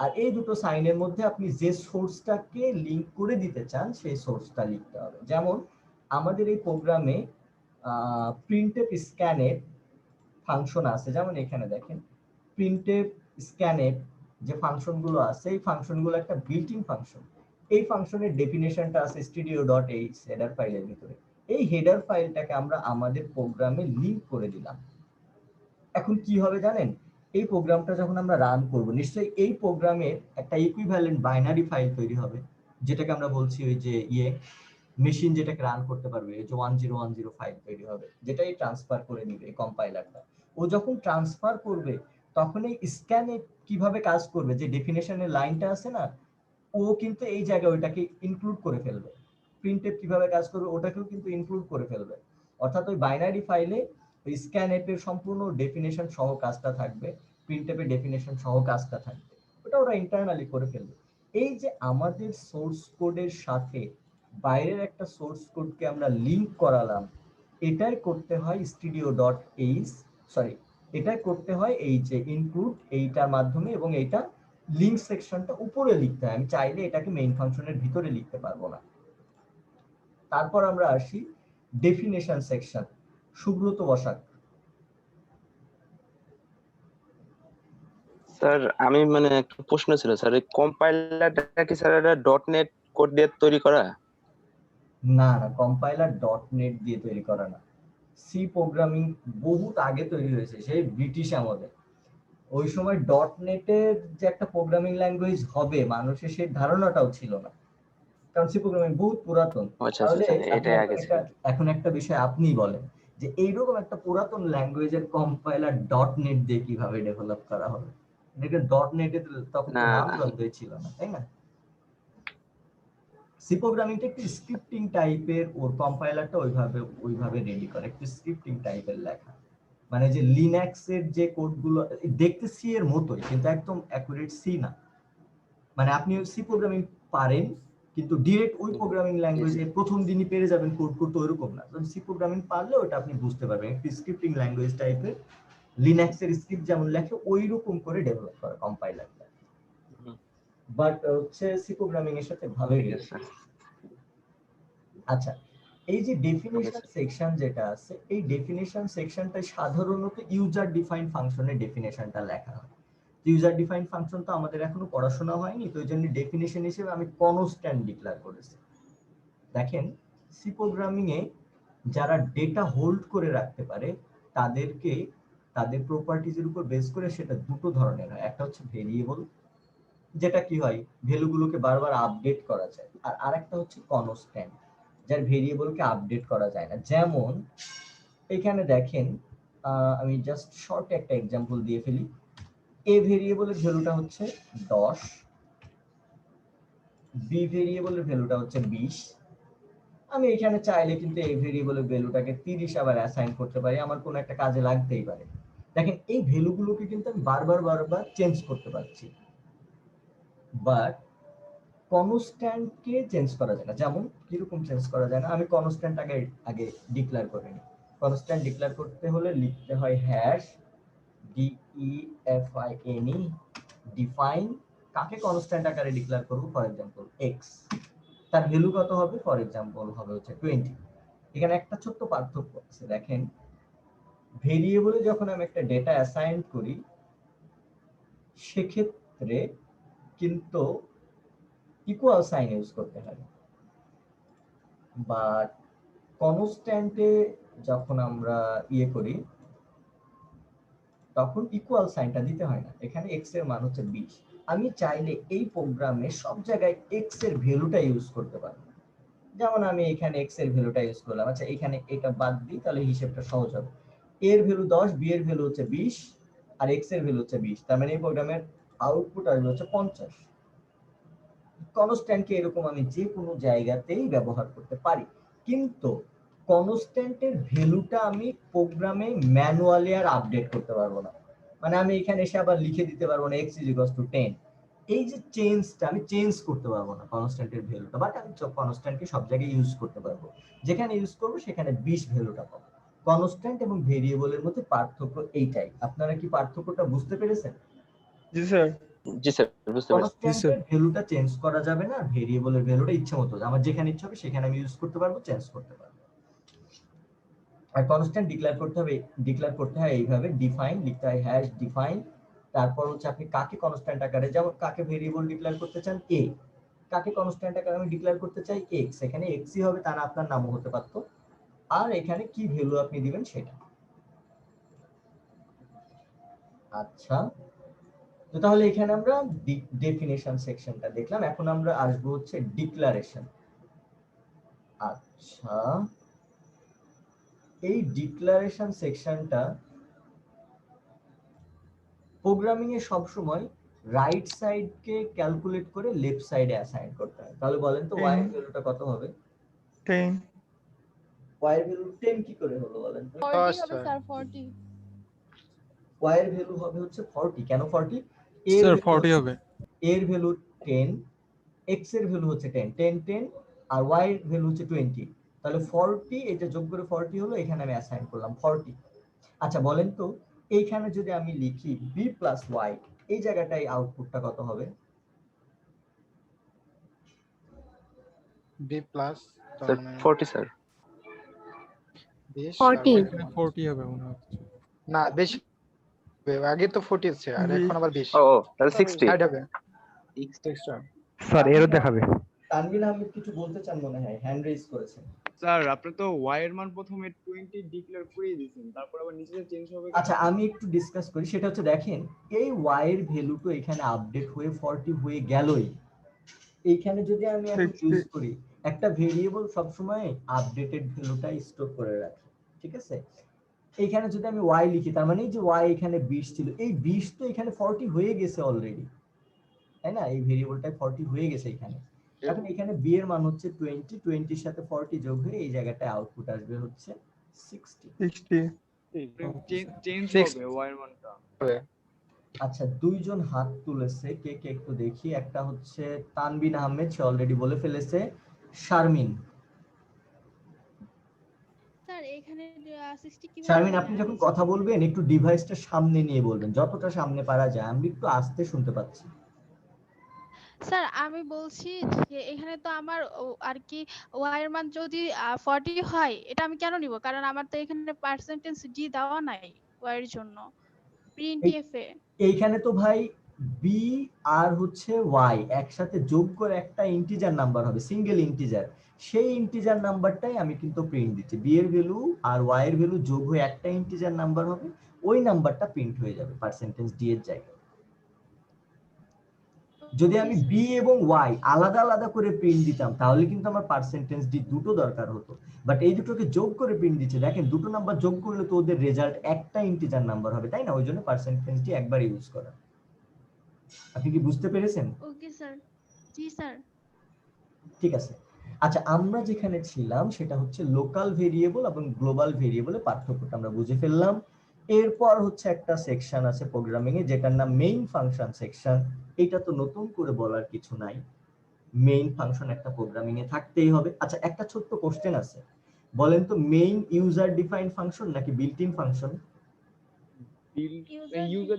S1: আর এই দুটো সাইনের মধ্যে আপনি যে সোর্সটাকে লিংক করে দিতে চান সেই সোর্সটা লিখতে হবে। যেমন আমাদের এই প্রোগ্রামে প্রিন্টএফ স্ক্যানএফ ফাংশন আছে, যেমন এখানে দেখেন প্রিন্টএফ স্ক্যানএফ যে ফাংশনগুলো আছে এই ফাংশনগুলো একটা বিল্ট ইন ফাংশন। এই ফাংশনের ডেফিনেশনটা আছে studio.h হেডার ফাইলের ভিতরে। এই হেডার ফাইলটাকে আমরা আমাদের প্রোগ্রামে লিংক করে দিলাম। এখন কি হবে জানেন, এই প্রোগ্রামটা যখন আমরা রান করব নিশ্চয়ই এই প্রোগ্রামের একটা ইকুইভ্যালেন্ট বাইনারি ফাইল তৈরি হবে, যেটাকে আমরা বলছি ওই যে মেশিন যেটাকে রান করতে পারবে, যে 1010 ফাইল তৈরি হবে, যেটাই ট্রান্সফার করে নিবে কম্পাইলারটা। ও যখন ট্রান্সফার করবে তখন এই স্ক্যানে কিভাবে কাজ করবে, যে ডেফিনেশনের লাইনটা আছে না, ও কিন্তু এই জায়গায় ওইটাকে ইনক্লুড করে ফেলবে। প্রিন্টএফ কিভাবে কাজ করবে ওটাকেও কিন্তু ইনক্লুড করে ফেলবে। অর্থাৎ ওই বাইনারি ফাইলে ওই স্ক্যানএফ এর সম্পূর্ণ ডেফিনেশন সহ কাজটা থাকবে, প্রিন্টএফ এর ডেফিনেশন সহ কাজটা থাকবে, ওটা ওরা ইন্টারনালি করে ফেলবে। এই যে আমাদের সোর্স কোডের সাথে বাইরের একটা সোর্স কোডকে আমরা লিংক করালাম, এটাই করতে হয় studio.h, সরি, এটাই করতে হয় এই যে ইনক্লুড এইটার মাধ্যমে, এবং এইটা লিংক সেকশনটা উপরে লিখতে হয়। আমি চাইলে এটাকে মেইন ফাংশনের ভিতরে লিখতে পারবো না। তারপর আমরা আসি definition section. Subrata Basak.
S8: Sir আমি মানে একটা প্রশ্ন ছিল স্যার, এই কম্পাইলারটা কি স্যার এটা .NET কোড দিয়ে তৈরি করা?
S1: না না, কম্পাইলার .NET দিয়ে তৈরি করা না। সি প্রোগ্রামিং বহুত আগে তৈরি হয়েছে, সেই ব্রিটিশ আমলে। ওই সময় .NET এর যে একটা প্রোগ্রামিং ল্যাঙ্গুয়েজ হবে মানুষের সেই ধারণাটাও ছিল না, কারণ সি প্রোগ্রামিং বহুত পুরাতন।
S8: আচ্ছা আচ্ছা
S1: তাহলে
S8: স্যার,
S1: আপনি
S8: এটাই আগে ছিল।
S1: এখন একটা বিষয় আপনি বলেন যে এইরকম একটা পুরাতন ল্যাঙ্গুয়েজের কম্পাইলার .NET দিয়ে কিভাবে ডেভেলপ করা হবে? এটাকে .NET এর তখন তো
S8: না
S1: নামগন্ধই ছিল না, তাই না? সি প্রোগ্রামিংটা একটু স্ক্রিপ্টিং টাইপের, ওর কম্পাইলারটা ওইভাবে রেডি করে, একটু স্ক্রিপ্টিং টাইপের লেখা। মানে যে লিনাক্স এর যে কোডগুলো দেখতে সি এর মতোই, কিন্তু একদম অ্যাকুরেট সি না। মানে আপনি সি প্রোগ্রামিং পারেন, কিন্তু ডিরেক্ট ওই প্রোগ্রামিং ল্যাঙ্গুয়েজে প্রথম দিনই পেরে যাবেন কোড করতে, ওইরকম না। সি প্রোগ্রামিং পারলে ওটা আপনি বুঝতে পারবেন, একটু স্ক্রিপ্টিং ল্যাঙ্গুয়েজ টাইপের, লিনাক্স এর স্ক্রিপ্ট যেমন লেখে ওই রকম করে ডেভেলপ করে কম্পাইলারটা। বাট হচ্ছে সি প্রোগ্রামিং এর সাথে ভালোই
S8: ঠিক
S1: রিলেটেড।
S8: আছে।
S1: আচ্ছা, এই যে ডেফিনেশন
S8: স্যার
S1: সেকশন যেটা আছে, এই ডেফিনেশন সেকশনটা সাধারণত ইউজার ডিফাইন ফাংশনের ডেফিনেশনটা লেখা হয়। ইউজার ডিফাইন ফাংশন তো আমাদের এখনো পড়াশোনা হয়নি, তো এই জন্য ডেফিনেশন হিসেবে আমি কনস্ট্যান্ট ডিক্লেয়ার করেছি। দেখেন, সি প্রোগ্রামিং এ যারা ডেটা হোল্ড করে রাখতে পারে তাদেরকে তাদের প্রপার্টিজের উপর বেস করে সেটা দুটো ধরনের হয়। একটা হচ্ছে ভেরিয়েবল, যেটা কি হয় ভ্যালুগুলোকে বারবার আপডেট করা যায়, আর আরেকটা হচ্ছে কনস্ট্যান্ট, যার ভেরিয়েবলকে আপডেট করা যায় না। যেমন এখানে দেখেন, আমি জাস্ট শর্ট একটা এক্সাম্পল দিয়ে ফেলি। এ ভেরিয়েবলের ভ্যালুটা হচ্ছে 10, বি ভেরিয়েবলের ভ্যালুটা হচ্ছে 20। আমি এখানে চাইলে কিন্তু এই ভেরিয়েবলের ভ্যালুটাকে 30 আবার অ্যাসাইন করতে পারি, আমার কোনো একটা কাজে লাগতেই পারে। দেখেন, এই ভ্যালুগুলোকে কিন্তু আমি বারবার চেঞ্জ করতে পারছি, বাট কনস্ট্যান্টকে চেঞ্জ করা যায় না। যেমন কিরকম চেঞ্জ করা যায় না, আমি কনস্ট্যান্ট আগে ডিক্লেয়ার করে নিই। কনস্ট্যান্ট ডিক্লেয়ার করতে হলে লিখতে হয় হ্যাশ DEFINE ডিফাইন। কাকে কনস্ট্যান্ট আকারে ডিক্লেয়ার করব? ফর এক্সাম্পল এক্স, তার ভ্যালু কত হবে? ফর এক্সাম্পল হবে হচ্ছে 20। এখানে একটা ছোট্ট পার্থক্য আছে। দেখেন, ভেরিয়েবলে যখন আমি একটা ডেটা অ্যাসাইন করি সেক্ষেত্রে কিন্তু ইকুয়াল সাইন ইউজ করতে হয়, বাট কনস্ট্যান্টে যখন আমরা করি তখন ইকুয়াল সাইনটা দিতে হয় না। এখানে এক্স এর মান হচ্ছে 20। আমি চাইলে এই প্রোগ্রামে সব জায়গায় এক্স এর ভ্যালুটা ইউজ করতে পারি। যেমন আমি এখানে এক্স এর ভ্যালুটা ইউজ করলাম। আচ্ছা, এখানে এটা বাদ দিই, তাহলে হিসেবটা সহজ হবে। এ এর ভ্যালু 10, বি এর ভ্যালু হচ্ছে 20, আর এক্স এর ভ্যালু হচ্ছে 20। তার মানে এই প্রোগ্রামের আউটপুট আসবে হচ্ছে 50। কনস্ট্যান্টকে এরকম আমি যে কোনো জায়গাতেই ব্যবহার করতে পারি, কিন্তু কনস্ট্যান্টের ভ্যালুটা আমি প্রোগ্রামে ম্যানুয়ালি আর আপডেট করতে পারবো না। মানে আমি এখানে এসে আবার লিখে দিতে পারবো না x = 10। এই যে চেঞ্জটা আমি চেঞ্জ করতে পারবো না কনস্ট্যান্টের ভ্যালুটা, বাট আমি কনস্ট্যান্টকে সব জায়গায় ইউজ করতে পারবো। যেখানে ইউজ করবো সেখানে 20 ভ্যালুটা পাবো। কনস্ট্যান্ট এবং ভেরিয়েবলের মধ্যে পার্থক্য এইটাই। আপনারা কি পার্থক্যটা বুঝতে পেরেছেন?
S7: জি স্যার।
S8: জি স্যার, বুঝতে পারছি।
S1: কনস্ট্যান্টের ভ্যালুটা চেঞ্জ করা যাবে না, ভেরিয়েবলের ভ্যালুটা ইচ্ছা মতো আমার যেখানে ইচ্ছা হবে সেখানে আমি ইউজ করতে পারবো, চেঞ্জ করতে পারবো। আর কনস্ট্যান্ট ডিক্লেয়ার করতে হয় এইভাবে, ডিফাইন লিখতে হয় হ্যাশ ডিফাইন। তারপর হচ্ছে আপনি কাকে কনস্ট্যান্ট আকারে, যেমন কাকে ভেরিয়েবল ডিক্লেয়ার করতে চান a, কাকে কনস্ট্যান্ট আকারে আমি ডিক্লেয়ার করতে চাই x, এখানে x ই হবে, তা না আপনার নামও হতে পারত। আর এখানে কি ভ্যালু আপনি দিবেন সেটা। আচ্ছা, তো তাহলে এখানে আমরা ডেফিনেশন সেকশনটা দেখলাম। এখন আমরা আসবো হচ্ছে ডিক্লারেশন। আচ্ছা, এই ডিক্লারেশন সেকশনটা প্রোগ্রামিং এ সবসময় রাইট সাইডকে ক্যালকুলেট করে লেফট সাইডে অ্যাসাইন করতে হয়। তাহলে বলেন তো y এর ভ্যালুটা কত হবে?
S7: 10
S1: y এর ভ্যালু 10 কি করে হলো বলেন তো?
S2: 40 হবে
S3: স্যার।
S2: স্যার 40
S1: y এর ভ্যালু হবে হচ্ছে 40। কেন 40? এর
S7: স্যার
S1: value
S7: 40 হবে।
S1: এর ভ্যালু 10, x এর ভ্যালু হচ্ছে 10, 10 10 আর y এর ভ্যালু হচ্ছে 20। তাহলে 40 এটা যোগ করে 40 হলো, এখানে আমি অ্যাসাইন করলাম 40। আচ্ছা বলেন তো এইখানে যদি আমি লিখি b প্লাস y, এই জায়গাটায় আউটপুটটা কত হবে?
S3: B plus
S8: sir 40 sir.
S5: 40
S7: এখানে 40 হবে মনে হচ্ছে।
S3: না বেশি হবে, আগে তো 40 আছে আর এখন আবার বেশি
S8: ও তাহলে 60।
S3: 60 হবে।
S9: স্যার এরর দেখাবে।
S1: তানভীর আহমেদ কিছু বলতে চান মনে হয়, হ্যান্ড রেজ করেছেন।
S6: স্যার আপনি তো y এর মান প্রথমে 20 ডিক্লেয়ার করে দিয়েছেন, তারপর আবার নিচে চেঞ্জ হবে কেন?
S1: আচ্ছা আমি একটু ডিসকাস করি, সেটা হচ্ছে দেখেন এই y এর ভ্যালু তো এখানে আপডেট হয়ে 40 হয়ে গেলই। এইখানে যদি আমি এখন
S7: 60
S1: ইউজ করি, একটা ভেরিয়েবল সবসময় আপডেটেড ভ্যালুটা স্টোর করে রাখে, ঠিক আছে? এইখানে যদি আমি y লিখি, তার মানে এই যে y এখানে 20 ছিল, এই 20 তো এখানে 40 হয়ে গেছে অলরেডি, তাই না? এই ভেরিয়েবলটা 40 হয়ে গেছে এখানে। এখন এখানে b এর মান হচ্ছে 20, 20 এর সাথে 40 যোগ হয়ে এই জায়গাটায় আউটপুট আসবে হচ্ছে 60।
S7: 60
S6: চেঞ্জ
S3: Six-
S6: হবে y এর মানটা।
S1: আচ্ছা দুইজন হাত তুলেছে, কে কে একটু দেখি। একটা হচ্ছে তানবিন আহমেদ, সে অলরেডি বলে ফেলেছে। শারমিন,
S2: স্যার এখানে 60 কিভাবে
S1: শারমিন
S2: হবে?
S1: আপনি যখন
S2: আমি
S1: কথা বলবেন একটু ডিভাইসটা সামনে নিয়ে বলবেন, যতটা সামনে পারা যায়। আমি একটু আস্তে শুনতে পাচ্ছি।
S2: স্যার আমি বলছি যে এখানে তো আমার আর কি y এর মান যদি 40 হয়, এটা আমি কেন নিব? কারণ আমার তো এখানে পার্সেন্টেজ ডি দেওয়া নাই y এর জন্য printf এ।
S1: এইখানে তো ভাই বি আর হচ্ছে ওয়াই একসাথে যোগ করে একটা ইন্টিজার নাম্বার হবে, সিঙ্গেল ইন্টিজার। সেই ইন্টিজার নাম্বারটাই আমি কিন্তু প্রিন্ট দিচ্ছি। বি এর ভ্যালু আর ওয়াই এর ভ্যালু যোগ হয়ে একটা ইন্টিজার নাম্বার হবে, ওই নাম্বারটা প্রিন্ট হয়ে যাবে পার্সেন্টেজ ডি এর জায়গায়। যদি আমি বি এবং ওয়াই আলাদা আলাদা করে প্রিন্ট দিতাম তাহলে কিন্তু আমার পার্সেন্টেজ ডি দুটো দরকার হতো, বাট এই দুটোকে যোগ করে প্রিন্ট দিচ্ছে। দেখেন দুটো নাম্বার যোগ করলে তো ওদের রেজাল্ট একটা ইন্টিজার নাম্বার হবে, তাই না? ওই জন্য পার্সেন্টেজ ডি একবার ইউজ করা। আপনি কি বুঝতে পেরেছেন?
S2: Okay sir. জি স্যার।
S1: ঠিক আছে। আচ্ছা আমরা যেখানে ছিলাম সেটা হচ্ছে লোকাল ভেরিয়েবল এবং গ্লোবাল ভেরিয়েবলের পার্থক্যটা আমরা বুঝে ফেললাম। এরপর হচ্ছে একটা সেকশন আছে প্রোগ্রামিং এ যেটার নাম মেইন ফাংশন সেকশন। এটা তো নতুন করে বলার কিছু নাই, মেইন ফাংশন একটা প্রোগ্রামিং এ থাকতেই হবে। আচ্ছা একটা ছোট্ট কোশ্চেন আছে, বলেন তো মেইন ইউজার ডিফাইন্ড ফাংশন নাকি built in function?
S6: User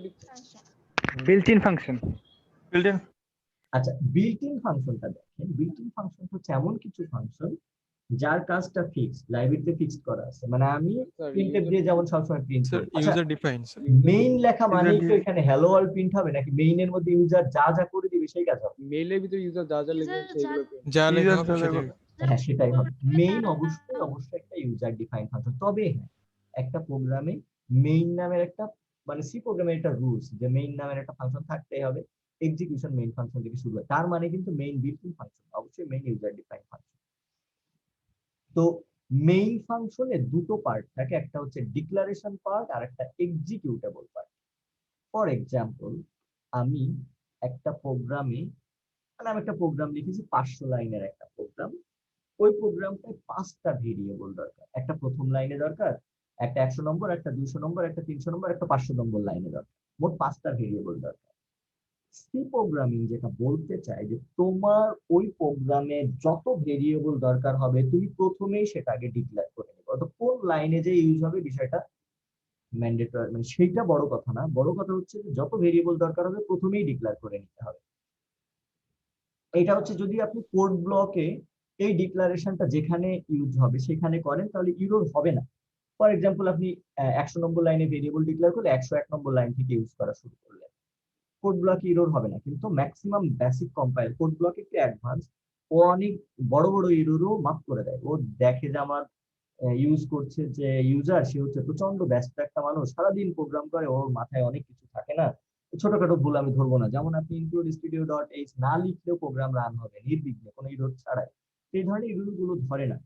S9: built in function.
S7: Built in.
S1: আচ্ছা বিল্ট ইন ফাংশনটা দেখেন, বিল্ট ইন ফাংশন হচ্ছে এমন কিছু ফাংশন যার কাজটা ফিক্সড, লাইব্রেরিতে ফিক্সড করা আছে। মানে আমি প্রিন্টএফ দিয়ে যেমন সবসময় প্রিন্ট
S7: স্যার
S1: করি। আচ্ছা
S7: ইউজার ডিফাইন স্যার।
S1: মেইন লেখা মানে
S7: User
S1: তো এখানে হ্যালো ওয়ার্ল্ড প্রিন্ট হবে নাকি মেইনের মধ্যে ইউজার যা যা করে দিবে সেই কাজ হবে?
S6: মেইলের ভিতরে ইউজার যা যা লিখবে
S2: User
S6: সেগুলো
S7: যা লেখা User হবে যা সেটাই। লেখা
S1: হ্যাঁ সেটাই হবে। মেইন
S2: তারা-
S1: অবশ্যই অবশ্যই একটা ইউজার ডিফাইন ফাংশন। তবে হ্যাঁ একটা প্রোগ্রামে মেইন নামের একটা, মানে সি প্রোগ্রামের একটা রুলস যে মেইন নামের একটা ফাংশন থাকতেই হবে, এক্সিকিউশন মেইন ফাংশন থেকে শুরু হয়। তার মানে কিন্তু মেইন বিল্ট ইন ফাংশন অবশ্যই মেইন ইউজার ডিফাইন ফাংশন। তো মেইন ফাংশনে দুটো পার্ট থাকে, একটা হচ্ছে ডিক্লারেশন পার্ট আর একটা এক্সিকিউটেবল পার্ট। ফর এক্সাম্পল আমি একটা প্রোগ্রামে, মানে আমি একটা প্রোগ্রাম লিখেছি 500 লাইনের একটা প্রোগ্রাম। ওই প্রোগ্রামটায় 5টা ভেরিয়েবল দরকার, একটা প্রথম লাইনে দরকার, একটা 100 নম্বর, একটা 200 নম্বর, একটা 300 নম্বর, একটা 500 নম্বর লাইনে দরকার। মোট 5টা ভেরিয়েবল দরকার। সি প্রোগ্রামিং যেটা বলতে চায় যে তোমার ওই প্রোগ্রামে যত ভেরিয়েবল দরকার হবে তুমি প্রথমেই সেটা আগে ডিক্লেয়ার করে নেবে। অর্থাৎ কোন লাইনে যে ইউজ হবে বিষয়টা ম্যান্ডেটরি, মানে সেইটা বড় কথা না, বড় কথা হচ্ছে যে যত ভেরিয়েবল দরকার হবে প্রথমেই ডিক্লেয়ার করে নিতে হবে। এটা হচ্ছে যদি আপনি কোড ব্লকে এই ডিক্লারেশনটা যেখানে ইউজ হবে সেখানে করেন তাহলে ইউরোর হবে না। ফর এক্সাম্পল আপনি 100 নম্বর লাইনে ভেরিয়েবল ডিক্লেয়ার করলে 101 নম্বর লাইন থেকে ইউজ করা শুরু করলেন, কোড ব্লক ইরোর হবে না। কিন্তু maximum basic compile code block একটু অ্যাডভান্স, ও অনেক বড় বড় ইরোরও মাফ করে দেয়। ও দেখে যে আমার ইউজ করছে যে ইউজার সে হচ্ছে প্রচন্ড ব্যস্ত একটা মানুষ, সারাদিন প্রোগ্রাম করে, ওর মাথায় অনেক কিছু থাকে না, ছোটখাটো ভুল আমি ধরবো না। যেমন আপনি ইনক্লুড স্টুডিও ডট এইচ না লিখলেও প্রোগ্রাম রান হবে নির্বিঘ্নে কোনো ইরোর ছাড়াই, এই ধরনের ইরোর গুলো ধরে না।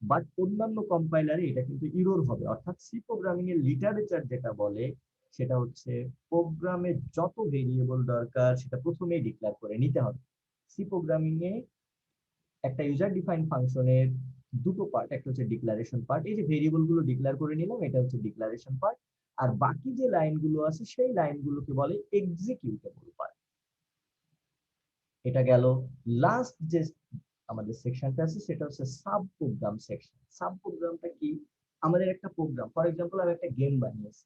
S1: বাট অন্যান্য কম্পাইলারে এটা কিন্তু ইরোর হবে। অর্থাৎ সি প্রোগ্রামিং এর লিটারেচার যেটা বলে সেটা হচ্ছে প্রোগ্রামে যত ভেরিয়েবল দরকার সেটা প্রথমেই ডিক্লেয়ার করে নিতে হবে। সি প্রোগ্রামিং এ একটা ইউজার ডিফাইন ফাংশনের দুটো পার্ট, একটা হচ্ছে ডিক্লারেশন পার্ট, এই যে ভেরিয়েবল গুলো ডিক্লেয়ার করে নিলাম এটা হচ্ছে ডিক্লারেশন পার্ট, আর বাকি যে লাইনগুলো আছে সেই লাইনগুলোকে বলে এক্সিকিউটেবল পার্ট। এটা গেল। লাস্ট যে আমাদের সেকশনটা আছে সেটা হচ্ছে সাব প্রোগ্রাম সেকশন। সাব প্রোগ্রামটা কি? আমাদের একটা প্রোগ্রাম, ফর এক্সাম্পল আমি একটা গেম বানিয়েছি,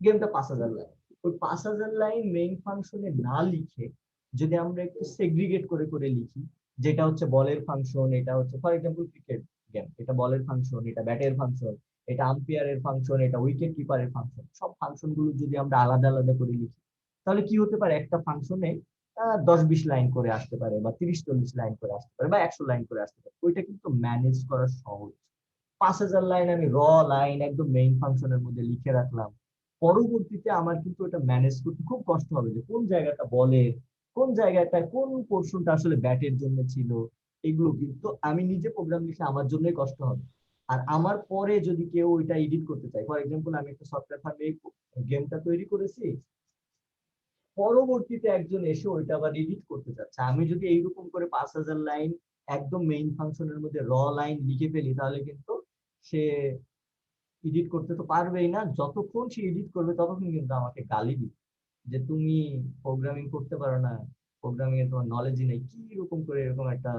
S1: গেমটা 5000 লাইন, ওই 5000 লাইন মেইন ফাংশনে না লিখে যদি আমরা একটু সেগ্রিগেট করে করে লিখি, যেটা হচ্ছে বলের ফাংশন, এটা হচ্ছে ফর এক্সাম্পল ক্রিকেট গেম, এটা বলের ফাংশন, এটা ব্যাটের ফাংশন, এটা আম্পায়ারের ফাংশন, এটা উইকেট কিপারের ফাংশন, সব ফাংশন গুলো যদি আমরা আলাদা আলাদা করে লিখি তাহলে কি হতে পারে, একটা ফাংশনে 10-20 লাইন করে আসতে পারে, বা 30-40 লাইন করে আসতে পারে, বা 100 লাইন করে আসতে পারে। ওইটা কিন্তু ম্যানেজ করা সহজ। 5000 লাইন আমি লাইন একদম মেইন ফাংশনের মধ্যে লিখে রাখলাম, পরবর্তীতে আমার কিন্তু এটা ম্যানেজ করতে খুব কষ্ট হবে যে কোন জায়গাটা বলের, কোন জায়গাটা কোন পোর্শনটা আসলে ব্যাটের জন্য ছিল, এগুলো কিন্তু আমি নিজে প্রোগ্রাম লিখে আমার জন্যই কষ্ট হবে। আর আমার পরে যদি কেউ ওইটা এডিট করতে চায়, ফর এক্সাম্পল আমি একটা সফটওয়্যার ফার্মে গেমটা তৈরি করেছি, পরবর্তীতে একজন এসে ওইটা আবার এডিট করতে চাচ্ছে, আমি যদি এইরকম করে 5000 লাইন একদম মেইন ফাংশনের মধ্যে লাইন লিখে ফেলি তাহলে কিন্তু সে এডিট করতে তো পারবেই না, যতক্ষণ সে এডিট করবে ততক্ষণ কিন্তু আমাকে গালি দিবে যে তুমি প্রোগ্রামিং করতে পারো না, প্রোগ্রামিং এ তোমার নলেজই নেই, কি রকম করে এরকম একটা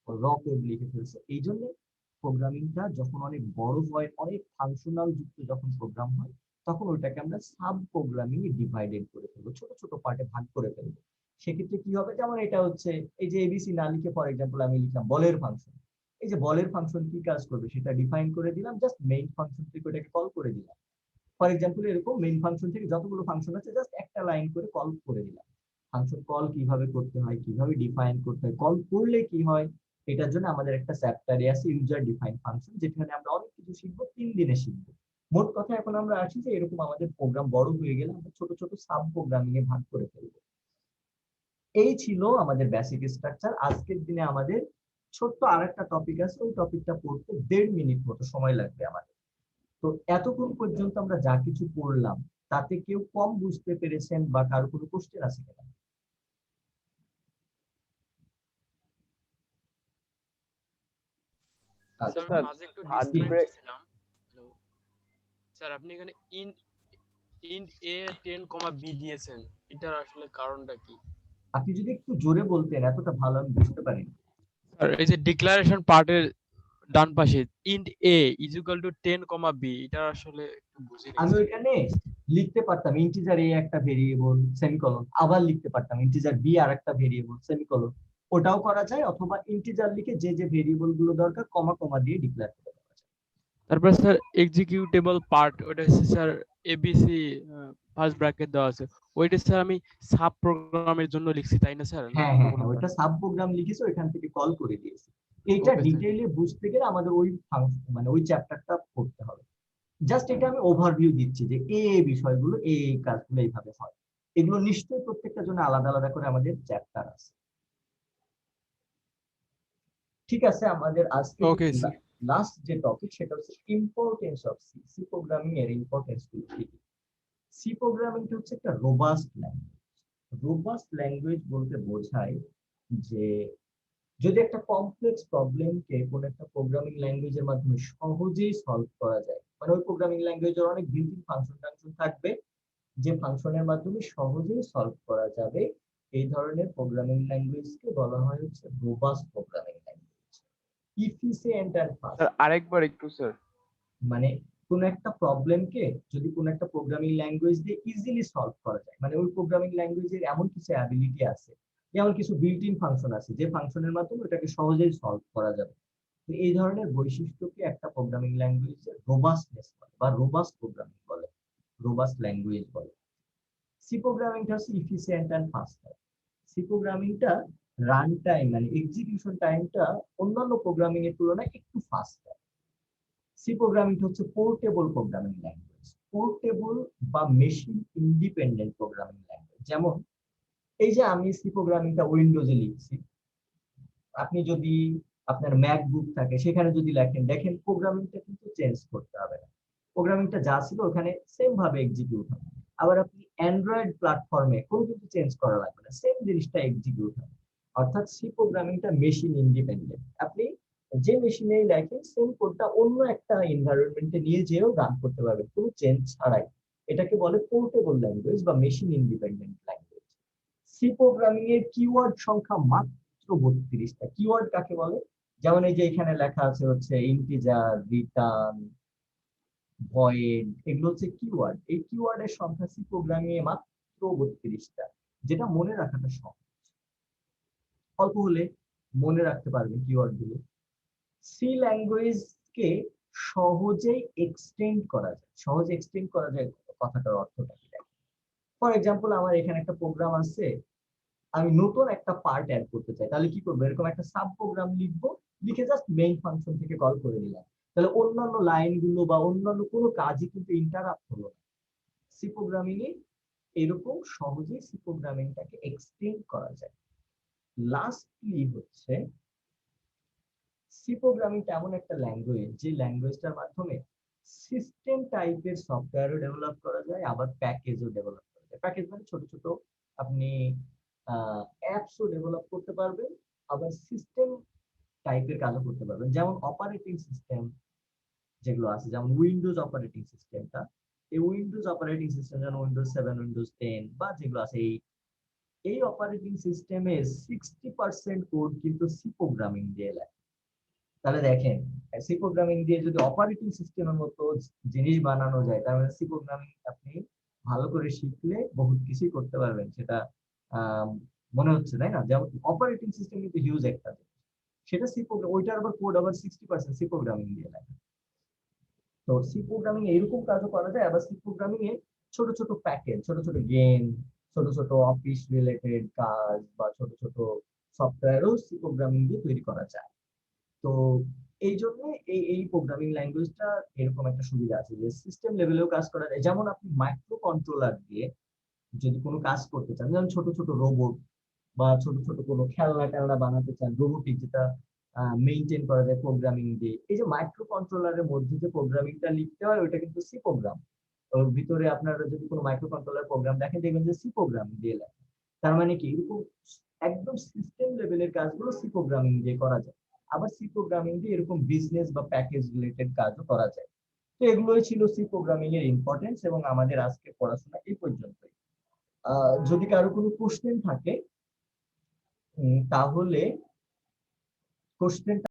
S1: কোড লিখে ফেলছে। এই জন্য প্রোগ্রামিংটা যখন অনেক বড় হয়, অনেক ফাংশনাল যুক্ত যখন প্রোগ্রাম হয়, তখন ওইটাকে আমরা সাব প্রোগ্রামিং এ ডিভাইডেড করে ফেলবো, ছোট ছোট পার্টে ভাগ করে ফেলবো। সেক্ষেত্রে কি হবে, যেমন এটা হচ্ছে এই যে এবিসি না লিখে ফর এক্সাম্পল আমি লিখলাম বলের ফাংশন, এই যে বলের ফাংশন কি কাজ করবে সেটা ডিফাইন করে দিলাম, জাস্ট মেইন ফাংশন থেকে ওটাকে কল করে দিলাম। ফর এক্সাম্পল এরকম মেইন ফাংশন থেকে যতগুলো ফাংশন আছে জাস্ট একটা লাইন করে কল করে দিলাম। ফাংশন কল কিভাবে করতে হয়, কিভাবে ডিফাইন করতে হয়, কল করলে কি হয়, এটার জন্য আমাদের একটা চ্যাপ্টারে আছে ইউজার ডিফাইন ফাংশন, যেখানে আমরা অনেক কিছু শিখবো, 3 দিনে শিখবো। মোট কথা এখন আমরা আসি যে এরকম আমাদের প্রোগ্রাম বড় হয়ে গেলে আমরা ছোট ছোট সাব প্রোগ্রামিং এ ভাগ করে ফেলবো। এই ছিল আমাদের বেসিক স্ট্রাকচার। আজকের দিনে আমাদের ছোট্ট আরেকটা টপিক আছে, ওই টপিকটা পড়তে 1.5 মিনিট মতো সময় লাগবে আমাদের। তো এতক্ষণ পর্যন্ত আমরা যা কিছু পড়লাম তাতে কেউ কম বুঝতে পেরেছেন বা কারো কোনো কোশ্চেন আছে কিনা? আচ্ছা,
S4: স্যার মাঝে একটু ডিসকানেক্ট ছিলাম। হ্যালো স্যার, আপনি এখানে ইন্ট এ 10, বি দিয়েছেন, এটার আসলে কারণটা কি?
S1: আপনি যদি একটু জোরে বলতেন এতটা ভালো আমি বুঝতে পারিনি।
S4: স্যার এই যে ডিক্লারেশন পার্টের ডান পাশে int A is equal to 10, এটা আসলে একটু বুঝিনি
S1: আমি
S4: স্যার।
S1: ওইখানে লিখতে পারতাম ইন্টিজার এ একটা ভেরিয়েবল সেমিকোলন, আবার লিখতে পারতাম ইন্টিজার বি আর একটা ভেরিয়েবল সেমিকোলন, ওটাও করা যায়, অথবা ইন্টিজার লিখে যে যে ভেরিয়েবল গুলো দরকার কমা কমা দিয়ে ডিক্লেয়ার করে দেওয়া যায়।
S4: তারপর স্যার এক্সিকিউটেবল পার্ট, ওটা হচ্ছে স্যার এবিসি ফার্স্ট ব্র্যাকেট দেওয়া আছে, ওইটা স্যার আমি সাব প্রোগ্রামের জন্য লিখছি তাই না স্যার?
S1: হ্যাঁ হ্যাঁ হ্যাঁ, ওইটা সাব প্রোগ্রাম লিখেছে, ওইখান থেকে কল করে দিয়েছি। এইটা
S4: ওকে স্যার।
S1: ডিটেইলে বুঝতে গেলে আমাদের ওই মানে ওই চ্যাপ্টারটা পড়তে হবে। জাস্ট এটা আমি ওভারভিউ দিচ্ছি যে এই বিষয়গুলো এই কাজগুলো এইভাবে হয়, এগুলো নিশ্চয়ই প্রত্যেকটা জন্য আলাদা আলাদা করে আমাদের চ্যাপ্টার আছে। ঠিক আছে, আমাদের আজকে
S4: ওকে স্যার।
S1: লাস্ট যে টপিক সেটা হচ্ছে importance of C. C programming এর ইম্পর্টেন্স গুলো কি? সি প্রোগ্রামিংটা হচ্ছে একটা রোবাস্ট ল্যাঙ্গুয়েজ। রোবাস্ট ল্যাঙ্গুয়েজ বলতে বোঝায় যে যদি একটা কমপ্লেক্স প্রবলেমকে কোন একটা প্রোগ্রামিং ল্যাঙ্গুয়েজের মাধ্যমে সহজেই সলভ করা যায়, মানে ওই প্রোগ্রামিং ল্যাঙ্গুয়েজের অনেক বিল্ট ইন ফাংশন থাকবে যে ফাংশনের মাধ্যমে সহজেই সলভ করা যাবে, এই ধরনের প্রোগ্রামিং ল্যাঙ্গুয়েজকে বলা হয় হচ্ছে robust programming language. Efficient and fast,
S6: sir আরেকবার একটু স্যার।
S1: মানে কোন একটা প্রবলেমকে যদি কোন একটা প্রোগ্রামিং ল্যাঙ্গুয়েজ দিয়ে ইজিলি সলভ করা যায়, মানে ওই প্রোগ্রামিং ল্যাঙ্গুয়েজের এমন কিছু অ্যাবিলিটি আছে, যেমন কিছু বিল্ট ইন ফাংশন আছে যে ফাংশনের মাধ্যমে ওটাকে সহজেই সলভ করা যাবে। তো এই ধরনের বৈশিষ্ট্যকে একটা প্রোগ্রামিং ল্যাঙ্গুয়েজের রোবাস্টনেস বলে বা রোবাস্ট প্রোগ্রামিং বলে, রোবাস্ট ল্যাঙ্গুয়েজ বলে। সি প্রোগ্রামিংটা হচ্ছে ইফিসিয়েন্ট এন্ড ফাস্টার। সি প্রোগ্রামিংটা রান টাইম মানে এক্সিকিউশন টাইমটা অন্যান্য প্রোগ্রামিং এর তুলনায় একটু ফাস্টার। সি প্রোগ্রামিংটা হচ্ছে পোর্টেবল প্রোগ্রামিং ল্যাঙ্গুয়েজ, পোর্টেবল বা মেশিন ইন্ডিপেন্ডেন্ট প্রোগ্রামিং ল্যাঙ্গুয়েজ। যেমন এই যে আমি সি প্রোগ্রামিংটা উইন্ডোজে লিখছি, আপনি যদি আপনার ম্যাকবুক থাকে সেখানে যদি লেখেন, দেখেন প্রোগ্রামিংটা কিন্তু চেঞ্জ করতে হবে না, প্রোগ্রামিংটা যা ছিল ওখানে সেম ভাবে এক্সিকিউট হবে। আবার আপনি অ্যান্ড্রয়েড প্ল্যাটফর্মে কোনো কিছু চেঞ্জ করা লাগবে না, সেম জিনিসটা এক্সিকিউট হবে। অর্থাৎ সি প্রোগ্রামিংটা মেশিন ইন্ডিপেন্ডেন্ট। আপনি যে মেশিনেই লেখেন সেম কোডটা অন্য একটা এনভায়রনমেন্টে নিয়ে যেও রান করতে পারবেন কোনো চেঞ্জ ছাড়াই। এটাকে বলে পোর্টেবল ল্যাঙ্গুয়েজ বা machine independent language. C programming এর কিওয়ার্ড সংখ্যা মাত্র 32টা। কিওয়ার্ড কাকে বলে? যেমন এই যে এখানে লেখা আছে হচ্ছে ইন্টিজার, রিটার্ন, ভয়েড, এগুলো হচ্ছে কিওয়ার্ড। এই কিওয়ার্ডের সংখ্যা সি প্রোগ্রামিং এ মাত্র 32টা, যেটা মনে রাখাটা সহজ। অল্প হলে মনে রাখতে পারবেন কিওয়ার্ড গুলো। সি ল্যাঙ্গুয়েজকে সহজেই এক্সটেন্ড করা যায়। সহজে এক্সটেন্ড করা যায় কথাটার অর্থটা কি? ফর এক্সাম্পল আমার এখানে একটা প্রোগ্রাম আছে, আমি নতুন একটা পার্ট অ্যাড করতে চাই, তাহলে কি করবো? এরকম একটা সাব প্রোগ্রাম লিখবো, লিখে জাস্ট মেইন ফাংশন থেকে কল করে দিলাম। তাহলে অন্যান্য লাইনগুলো বা অন্যান্য কোনো কাজই কিন্তু ইন্টারাপ্ট হলো না। সি প্রোগ্রামিং এ এরকম সহজেই সি প্রোগ্রামিংটাকে এক্সটেন্ড করা যায়। লাস্টলি হচ্ছে সি প্রোগ্রামিংটা এমন একটা ল্যাঙ্গুয়েজ, যে ল্যাঙ্গুয়েজটার মাধ্যমে সিস্টেম টাইপের সফটওয়্যারও ডেভেলপ করা যায়, আবার প্যাকেজও ডেভেলপ করা যায়। প্যাকেজ মানে ছোট ছোট আপনি অ্যাপসও ডেভেলপ করতে পারবেন, আবার সিস্টেম টাইপের কাজও করতে পারবেন। যেমন অপারেটিং সিস্টেম যেগুলো আছে, যেমন উইন্ডোজ অপারেটিং সিস্টেমটা, এই উইন্ডোজ অপারেটিং সিস্টেম যেমন উইন্ডোজ 7, উইন্ডোজ 10 বা যেগুলো আছে, এই অপারেটিং সিস্টেমের 60% কোড কিন্তু সি প্রোগ্রামিং দিয়ে লেখা। তাহলে দেখেন, সি প্রোগ্রামিং দিয়ে যদি অপারেটিং সিস্টেমের মতো জিনিস বানানো যায়, তার মানে সি প্রোগ্রামিং আপনি ভালো করে শিখলে বহুত কিছুই করতে পারবেন। সেটা মনে হচ্ছে, তাই না? যেমন অপারেটিং সিস্টেম কিন্তু হিউজ একটা জিনিস, সেটা সি প্রোগ্রাম, ওইটার আবার কোড আবার 60% সি প্রোগ্রামিং দিয়ে লেখা। তো সি প্রোগ্রামিং এরকম কাজও করা যায়। আবার সি প্রোগ্রামিং এ ছোট ছোট প্যাকেজ, ছোট ছোট গেম, ছোট ছোট অফিস রিলেটেড কাজ বা ছোট ছোট সফটওয়্যারও সি প্রোগ্রামিং দিয়ে তৈরি করা যায়। তো এই জন্য এই প্রোগ্রামিং ল্যাঙ্গুয়েজটা এরকম একটা সুবিধা আছে যে সিস্টেম লেভেলেও কাজ করা যায়। যেমন আপনি মাইক্রো কন্ট্রোলার দিয়ে যদি কোনো কাজ করতে চান, যেমন ছোট ছোট রোবট বা ছোট ছোট কোনো খেলনা টেলনা বানাতে চান, রোবোটিক, যেটা মেইনটেইন করা যায় প্রোগ্রামিং দিয়ে, এই যে মাইক্রো কন্ট্রোলারের মধ্যে যে প্রোগ্রামিংটা লিখতে হয় ওইটা কিন্তু সি প্রোগ্রাম। ওর ভিতরে আপনারা যদি কোনো মাইক্রো কন্ট্রোলার প্রোগ্রাম দেখেন, দেখবেন যে সি প্রোগ্রাম দিয়ে লেখা। তার মানে কি, এরকম একদম সিস্টেম লেভেলের কাজগুলো সি প্রোগ্রামিং দিয়ে করা যায়। আবার সি প্রোগ্রামিং দিয়ে এরকম বিজনেস বা প্যাকেজ রিলেটেড কাজও করা যায়। তো এগুলোই ছিল সি প্রোগ্রামিং এর ইম্পর্টেন্স, এবং আমাদের আজকে পড়াশোনা এই পর্যন্তই। যদি কারো কোনো কোশ্চেন থাকে তাহলে কোশ্চেন